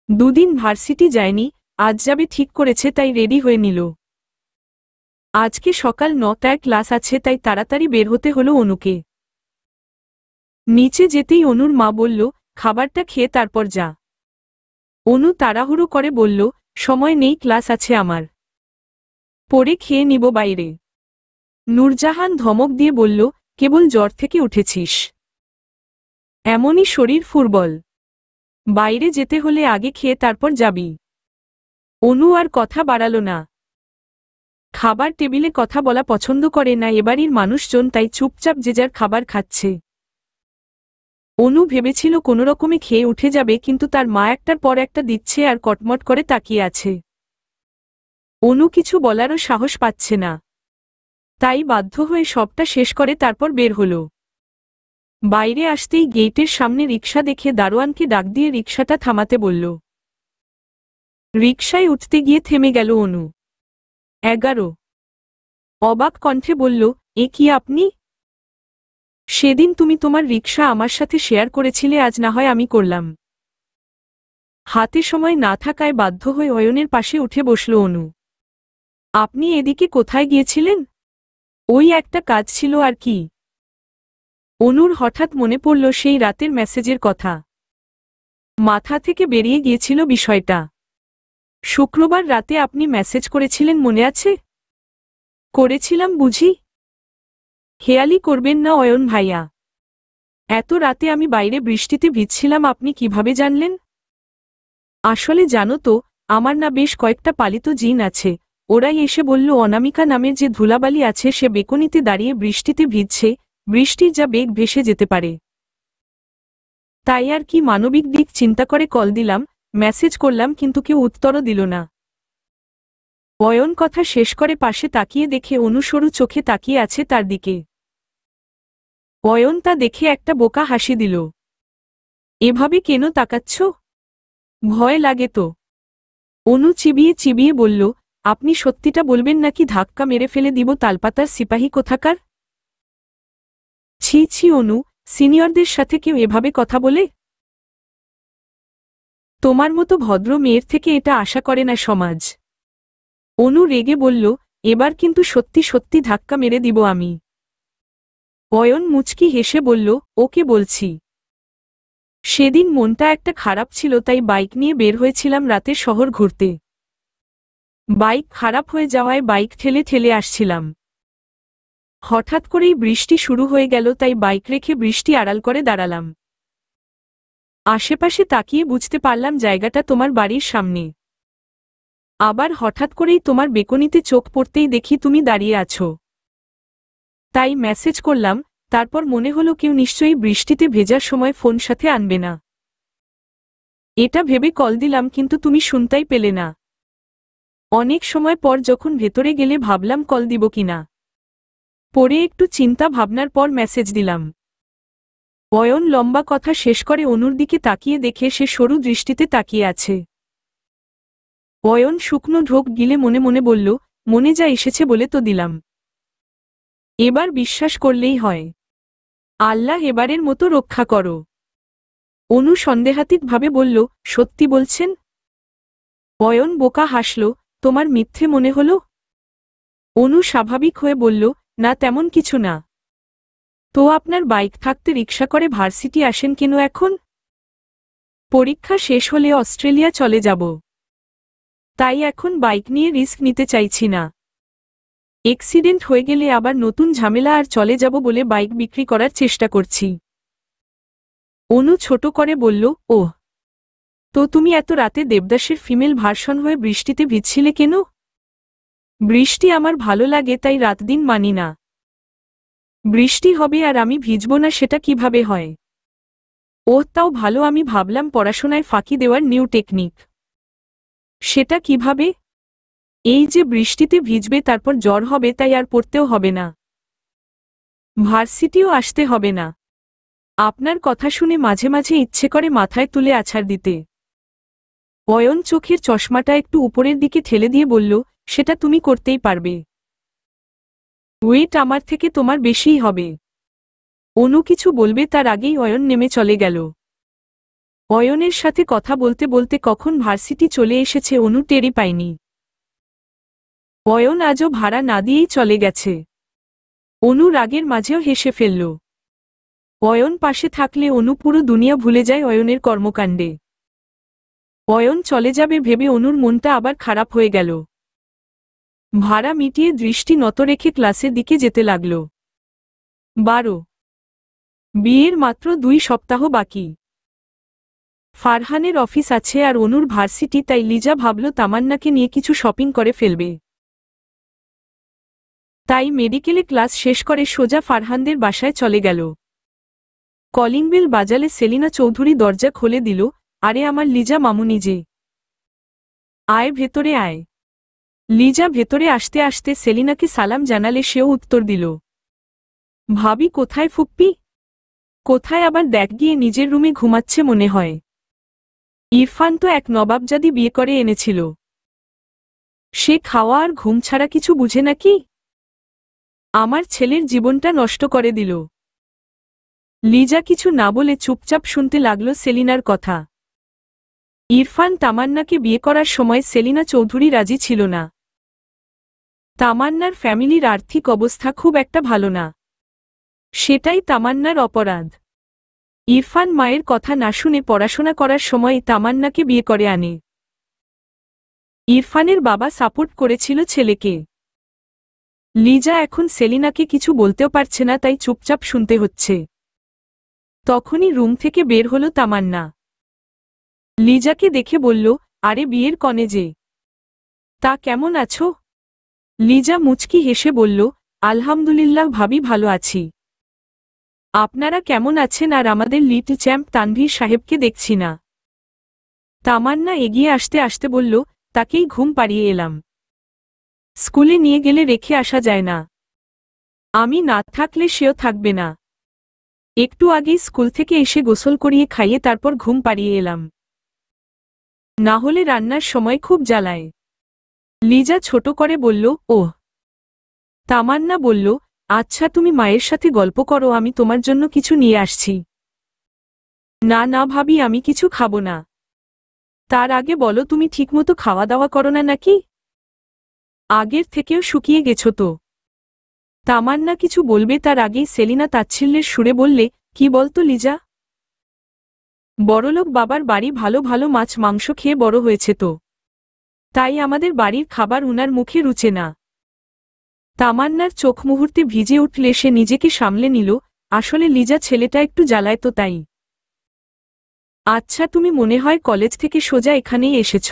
দুদিন ভার্সিটি যায়নি, আজ যাবে ঠিক করেছে, তাই রেডি হয়ে নিল। আজকে সকাল 9টায় ক্লাস আছে, তাই তাড়াতাড়ি বের হতে হলো অনুকে। নিচে যেতেই অনুর মা বলল, খাবারটা খেয়ে তারপর যা। অনু তাড়াহুড়ো করে বলল, সময় নেই, ক্লাস আছে আমার, পরে খেয়ে নিব বাইরে। নূরজাহান ধমক দিয়ে বলল, কেবল জ্বর থেকে উঠেছিস, এমনই শরীর ফুরবল, বাইরে যেতে হলে আগে খেয়ে তারপর যাবি। অনু আর কথা বাড়াল না। খাবার টেবিলে কথা বলা পছন্দ করে না এবাড়ির মানুষজন, তাই চুপচাপ যে যার খাবার খাচ্ছে। অনু ভেবেছিল কোনোরকমে খেয়ে উঠে যাবে, কিন্তু তার মা একটার পর একটা দিচ্ছে আর কটমট করে তাকিয়ে আছে। অনু কিছু বলারও সাহস পাচ্ছে না, তাই বাধ্য হয়ে সবটা শেষ করে তারপর বের হল। বাইরে আসতেই গেটের সামনে রিকশা দেখে দারোয়ানকে ডাক দিয়ে রিকশাটা থামাতে বলল। রিকশায় উঠতে গিয়ে থেমে গেল অনু। 11। অবাক কণ্ঠে বলল, এ কি আপনি? সেদিন তুমি তোমার রিকশা আমার সাথে শেয়ার করেছিলে, আজ না হয় আমি করলাম। হাতে সময় না থাকায় বাধ্য হয়ে অয়নের পাশে উঠে বসল অনু। আপনি এদিকে কোথায় গিয়েছিলেন? ওই একটা কাজ ছিল আর কি। অনুর হঠাৎ মনে পড়ল সেই রাতের মেসেজের কথা। মাথা থেকে বেরিয়ে গিয়েছিল বিষয়টা। শুক্রবার রাতে আপনি মেসেজ করেছিলেন, মনে আছে? করেছিলাম বুঝি? হেয়ালি করবেন না অয়ন ভাইয়া, এত রাতে আমি বাইরে বৃষ্টিতে ভিজছিলাম, আপনি কিভাবে জানলেন? আসলে জানো তো, আমার না বেশ কয়েকটা পালিত জিন আছে, ওরাই এসে বলল অনামিকা নামের যে ধুলাবালি আছে সে বেকনিতে দাঁড়িয়ে বৃষ্টিতে ভিজছে, বৃষ্টির যা বেগ ভেসে যেতে পারে। তাই আর কি মানবিক দিক চিন্তা করে কল দিলাম, মেসেজ করলাম, কিন্তু কেউ উত্তরও দিল না। অয়ন কথা শেষ করে পাশে তাকিয়ে দেখে অনু সরু চোখে তাকিয়ে আছে তার দিকে। অয়ন তা দেখে একটা বোকা হাসি দিল। এভাবে কেন তাকাচ্ছ? ভয় লাগে তো? অনু চিবিয়ে চিবিয়ে বলল, আপনি সত্যিটা বলবেন নাকি ধাক্কা মেরে ফেলে দিব তালপাতার সিপাহী কোথাকার? ছি ছি অনু, সিনিয়রদের সাথে কেউ এভাবে কথা বলে? তোমার মতো ভদ্র মেয়ের থেকে এটা আশা করে না সমাজ। অনু রেগে বলল, এবার কিন্তু সত্যি সত্যি ধাক্কা মেরে দিব আমি। অয়ন মুচকি হেসে বলল, ওকে বলছি। সেদিন মনটা একটা খারাপ ছিল, তাই বাইক নিয়ে বের হয়েছিলাম রাতে শহর ঘুরতে। বাইক খারাপ হয়ে যাওয়ায় বাইক ঠেলে ঠেলে আসছিলাম। হঠাৎ করেই বৃষ্টি শুরু হয়ে গেল, তাই বাইক রেখে বৃষ্টি আড়াল করে দাঁড়ালাম। আশেপাশে তাকিয়ে বুঝতে পারলাম জায়গাটা তোমার বাড়ির সামনে। আবার হঠাৎ করেই তোমার বেকনিতে চোখ পড়তেই দেখি তুমি দাঁড়িয়ে আছো। তাই মেসেজ করলাম, তারপর মনে হলো কেউ নিশ্চয়ই বৃষ্টিতে ভেজার সময় ফোন সাথে আনবে না। এটা ভেবে কল দিলাম, কিন্তু তুমি শুনতেই পেলে না। অনেক সময় পর যখন ভেতরে গেলে ভাবলাম কল দিব কিনা। পরে একটু চিন্তা ভাবনার পর মেসেজ দিলাম। অয়ন লম্বা কথা শেষ করে অনুর দিকে তাকিয়ে দেখে সে সরু দৃষ্টিতে তাকিয়ে আছে। অয়ন শুকনো ঢোক গিলে মনে মনে বলল, মনে যা এসেছে বলে তো দিলাম, এবার বিশ্বাস করলেই হয়। আল্লাহ এবারের মতো রক্ষা করো। অনু সন্দেহাতীতভাবে বলল, সত্যি বলছেন? অয়ন বোকা হাসল, তোমার মিথ্যে মনে হলো? অনু স্বাভাবিক হয়ে বলল, না তেমন কিছু না। তো আপনার বাইক থাকতে রিকশা করে ভার্সিটি আসেন কেন এখন? পরীক্ষা শেষ হলে অস্ট্রেলিয়া চলে যাব, তাই এখন বাইক নিয়ে রিস্ক নিতে চাইছি না। অ্যাক্সিডেন্ট হয়ে গেলে আবার নতুন ঝামেলা, আর চলে যাব বলে বাইক বিক্রি করার চেষ্টা করছি। অনু ছোট করে বলল, ওহ, তো তুমি এত রাতে দেবদাসের ফিমেল ভার্সন হয়ে বৃষ্টিতে ভিজছিলে কেন? বৃষ্টি আমার ভালো লাগে, তাই রাতদিন মানি না। বৃষ্টি হবে আর আমি ভিজব না, সেটা কিভাবে হয়? ওহ, তাও ভালো, আমি ভাবলাম পড়াশোনায় ফাঁকি দেওয়ার নিউ টেকনিক। সেটা কিভাবে? এই যে বৃষ্টিতে ভিজবে তারপর জ্বর হবে, তাই আর পড়তেও হবে না, ভার্সিটিও আসতে হবে না। আপনার কথা শুনে মাঝে মাঝে ইচ্ছে করে মাথায় তুলে আছাড় দিতে। অয়ন চোখের চশমাটা একটু উপরের দিকে ঠেলে দিয়ে বলল, সেটা তুমি করতেই পারবে। ওয়েট আমার থেকে তোমার বেশিই হবে। অনু কিছু বলবে তার আগেই অয়ন নেমে চলে গেল। অয়নের সাথে কথা বলতে বলতে কখন ভার্সিটি চলে এসেছে অনু টেরই পায়নি। অয়ন আজও ভাড়া না দিয়েই চলে গেছে। অনু রাগের মাঝেও হেসে ফেলল। অয়ন পাশে থাকলে অনু পুরো দুনিয়া ভুলে যায় অয়নের কর্মকাণ্ডে। অয়ন চলে যাবে ভেবে অনুর মনটা আবার খারাপ হয়ে গেল। ভাড়া মিটিয়ে দৃষ্টি নত রেখে ক্লাসের দিকে যেতে লাগল। 12 বিয়ের মাত্র 2 সপ্তাহ বাকি। ফারহানের অফিস আছে আর অনুর ভার্সিটি, তাই লিজা ভাবল তামান্নাকে নিয়ে কিছু শপিং করে ফেলবে। তাই মেডিকেলে ক্লাস শেষ করে সোজা ফারহানদের বাসায় চলে গেল। কলিং বেল বাজালে সেলিনা চৌধুরী দরজা খুলে দিল। আরে আমার লিজা মামুনি যে, আয় ভেতরে আয়। লিজা ভেতরে আসতে আসতে সেলিনাকে সালাম জানালে সেও উত্তর দিল। ভাবি কোথায় ফুপ্পি? কোথায় আবার দেখ গিয়ে নিজের রুমে ঘুমাচ্ছে মনে হয়। ইরফান তো এক নবাবজাদি বিয়ে করে এনেছিল। সে খাওয়া আর ঘুম ছাড়া কিছু বুঝে নাকি? আমার ছেলের জীবনটা নষ্ট করে দিল। লিজা কিছু না বলে চুপচাপ শুনতে লাগল সেলিনার কথা। ইরফান তামান্নাকে বিয়ে করার সময় সেলিনা চৌধুরী রাজি ছিল না। তামান্নার ফ্যামিলির আর্থিক অবস্থা খুব একটা ভালো না। সেটাই তামান্নার অপরাধ। ইরফান মায়ের কথা না শুনে পড়াশোনা করার সময় তামান্নাকে বিয়ে করে আনে। ইরফানের বাবা সাপোর্ট করেছিল ছেলেকে। লিজা এখন সেলিনাকে কিছু বলতেও পারছে না, তাই চুপচাপ শুনতে হচ্ছে। তখনই রুম থেকে বের হল তামান্না। লিজাকে দেখে বলল, আরে বিয়ের কনে যে, তা কেমন আছো? লিজা মুচকি হেসে বলল, আলহামদুলিল্লাহ ভাবি, ভালো আছি। আপনারা কেমন আছেন? আর আমাদের লিটল চ্যাম্প তানভীর সাহেবকে দেখছি না। তামান্না এগিয়ে আসতে আসতে বলল, তাকেই ঘুম পাড়িয়ে এলাম। স্কুলে নিয়ে গেলে রেখে আসা যায় না। আমি না থাকলে সেও থাকবে না। একটু আগেই স্কুল থেকে এসে গোসল করিয়ে খাইয়ে তারপর ঘুম পাড়িয়ে এলাম। না হলে রান্নার সময় খুব জ্বালায়। লিজা ছোট করে বলল, ওহ। তামান্না বলল, আচ্ছা তুমি মায়ের সাথে গল্প করো, আমি তোমার জন্য কিছু নিয়ে আসছি। না না ভাবি, আমি কিছু খাবো না। তার আগে বলো, তুমি ঠিকমতো খাওয়া দাওয়া করো না নাকি? আগের থেকেও শুকিয়ে গেছো তো। তামান্না কিছু বলবে তার আগেই সেলিনা তাচ্ছিল্যের সুরে বললে, কি বলতো লিজা? বড়লোক বাবার বাড়ি, ভালো ভালো মাছ মাংস খেয়ে বড় হয়েছে তো, তাই আমাদের বাড়ির খাবার উনার মুখে রুচে না। তামান্নার চোখ মুহূর্তে ভিজে উঠলে সে নিজেকে সামলে নিল। আসলে লিজা ছেলেটা একটু জ্বালায় তো তাই। আচ্ছা তুমি মনে হয় কলেজ থেকে সোজা এখানেই এসেছ।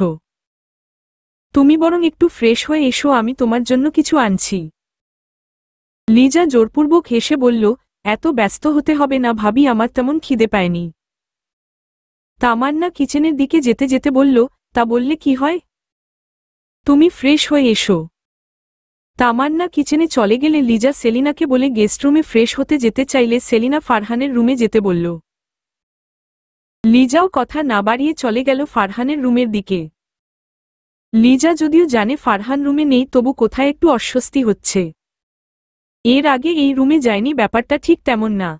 তুমি বরং একটু ফ্রেশ হয়ে এসো, আমি তোমার জন্য কিছু আনছি। লিজা জোরপূর্বক হেসে বলল, এত ব্যস্ত হতে হবে না ভাবি, আমার তেমন খিদে পায়নি। তামান্না কিচেনের দিকে যেতে যেতে বলল, তা বললে কি হয়? তুমি ফ্রেশ হয়ে এসো। তামান্না কিচেনে চলে গেলে লিজা সেলিনাকে বলে গেস্ট রুমে ফ্রেশ হতে যেতে চাইলে সেলিনা ফারহানের রুমে যেতে বলল। লিজাও কথা না বাড়িয়ে চলে গেল ফারহানের রুমের দিকে। লিজা যদিও জানে ফারহান রুমে নেই, তবু কোথায় একটু অস্বস্তি হচ্ছে। এর আগে এই রুমে যায়নি, ব্যাপারটা ঠিক তেমন না।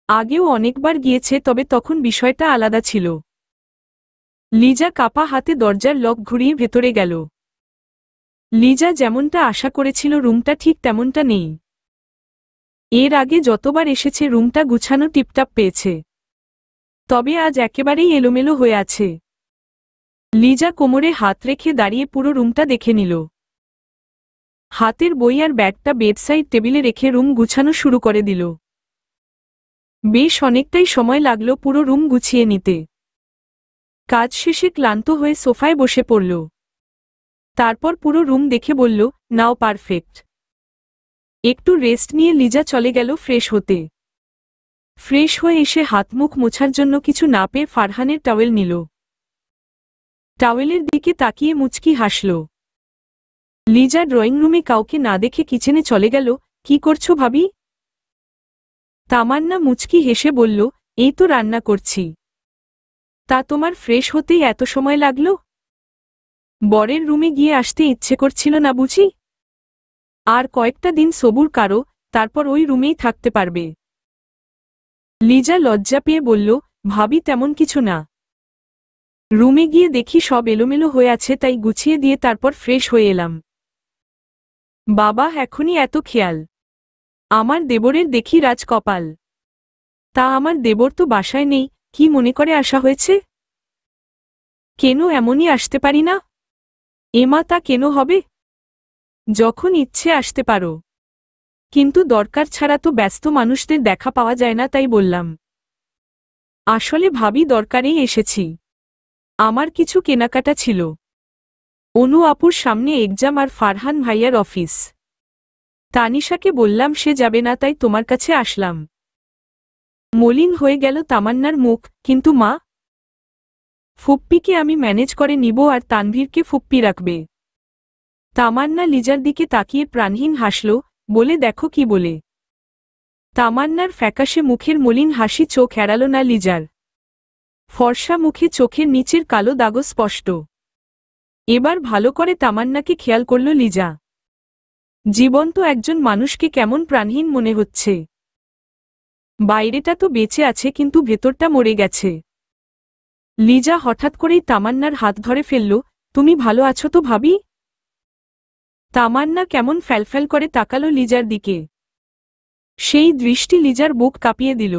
আগেও অনেকবার গিয়েছে, তবে তখন বিষয়টা আলাদা ছিল। লিজা কাপা হাতে দরজার লক ঘুরিয়ে ভেতরে গেল। লিজা যেমনটা আশা করেছিল রুমটা ঠিক তেমনটা নেই। এর আগে যতবার এসেছে রুমটা গুছানো টিপটাপ পেয়েছে, তবে আজ একেবারেই এলোমেলো হয়ে আছে। লিজা কোমরে হাত রেখে দাঁড়িয়ে পুরো রুমটা দেখে নিল। হাতের বই আর ব্যাগটা বেডসাইড টেবিলে রেখে রুম গুছানো শুরু করে দিল। বেশ অনেকটাই সময় লাগল পুরো রুম গুছিয়ে নিতে। কাজ শেষে ক্লান্ত হয়ে সোফায় বসে পড়ল। তারপর পুরো রুম দেখে বলল, নাও পারফেক্ট। একটু রেস্ট নিয়ে লিজা চলে গেল ফ্রেশ হতে। ফ্রেশ হয়ে এসে হাত মুখ মোছার জন্য কিছু না পেয়ে ফারহানের টাওয়েল নিল। টাওয়েলের দিকে তাকিয়ে মুচকি হাসল। লিজা ড্রয়িং রুমে কাউকে না দেখে কিচেনে চলে গেল। কি করছো ভাবি? তামান্না মুচকি হেসে বলল, এই তো রান্না করছি। তা তোমার ফ্রেশ হতেই এত সময় লাগলো? বরের রুমে গিয়ে আসতে ইচ্ছে করছিল না বুঝি? আর কয়েকটা দিন সবুর কারো, তারপর ওই রুমেই থাকতে পারবে। লিজা লজ্জা পেয়ে বলল, ভাবি তেমন কিছু না। রুমে গিয়ে দেখি সব এলোমেলো হয়ে আছে, তাই গুছিয়ে দিয়ে তারপর ফ্রেশ হয়ে এলাম। বাবা, এখনই এত খেয়াল? আমার দেবরের দেখি রাজ কপাল। তা আমার দেবর তো বাসায় নেই, কি মনে করে আসা হয়েছে? কেন এমনই আসতে পারি না? এমা, তা কেন হবে? যখন ইচ্ছে আসতে পারো, কিন্তু দরকার ছাড়া তো ব্যস্ত মানুষদের দেখা পাওয়া যায় না, তাই বললাম। আসলে ভাবি, দরকারেই এসেছি। আমার কিছু কেনাকাটা ছিল। অনু আপুর সামনে এক্সাম আর ফারহান ভাইয়ার অফিস। তানিশাকে বললাম সে যাবে না, তাই তোমার কাছে আসলাম। মলিন হয়ে গেল তামান্নার মুখ। কিন্তু মা? ফুপ্পিকে আমি ম্যানেজ করে নিব আর তানভীরকে ফুপ্পি রাখবে। তামান্না লিজার দিকে তাকিয়ে প্রাণহীন হাসল, বলে দেখো কি বলে। তামান্নার ফ্যাকাশে মুখের মলিন হাসি চোখ এড়াল না লিজার। ফর্সা মুখে চোখের নিচের কালো দাগ স্পষ্ট। এবার ভালো করে তামান্নাকে খেয়াল করল লিজা। জীবন্ত একজন মানুষকে কেমন প্রাণহীন মনে হচ্ছে। বাইরেটা তো বেঁচে আছে, কিন্তু ভেতরটা মরে গেছে। লিজা হঠাৎ করেই তামান্নার হাত ধরে ফেলল। তুমি ভালো আছো তো ভাবি? তামান্না কেমন ফ্যালফ্যাল করে তাকালো লিজার দিকে। সেই দৃষ্টি লিজার বুক কাঁপিয়ে দিল।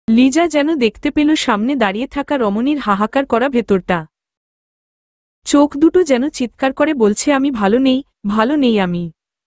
লিজা যেন দেখতে পেল সামনে দাঁড়িয়ে থাকা রমণীর হাহাকার করা ভেতরটা। চোখ দুটো যেন চিৎকার করে বলছে, আমি ভালো নেই, ভালো নেই আমি।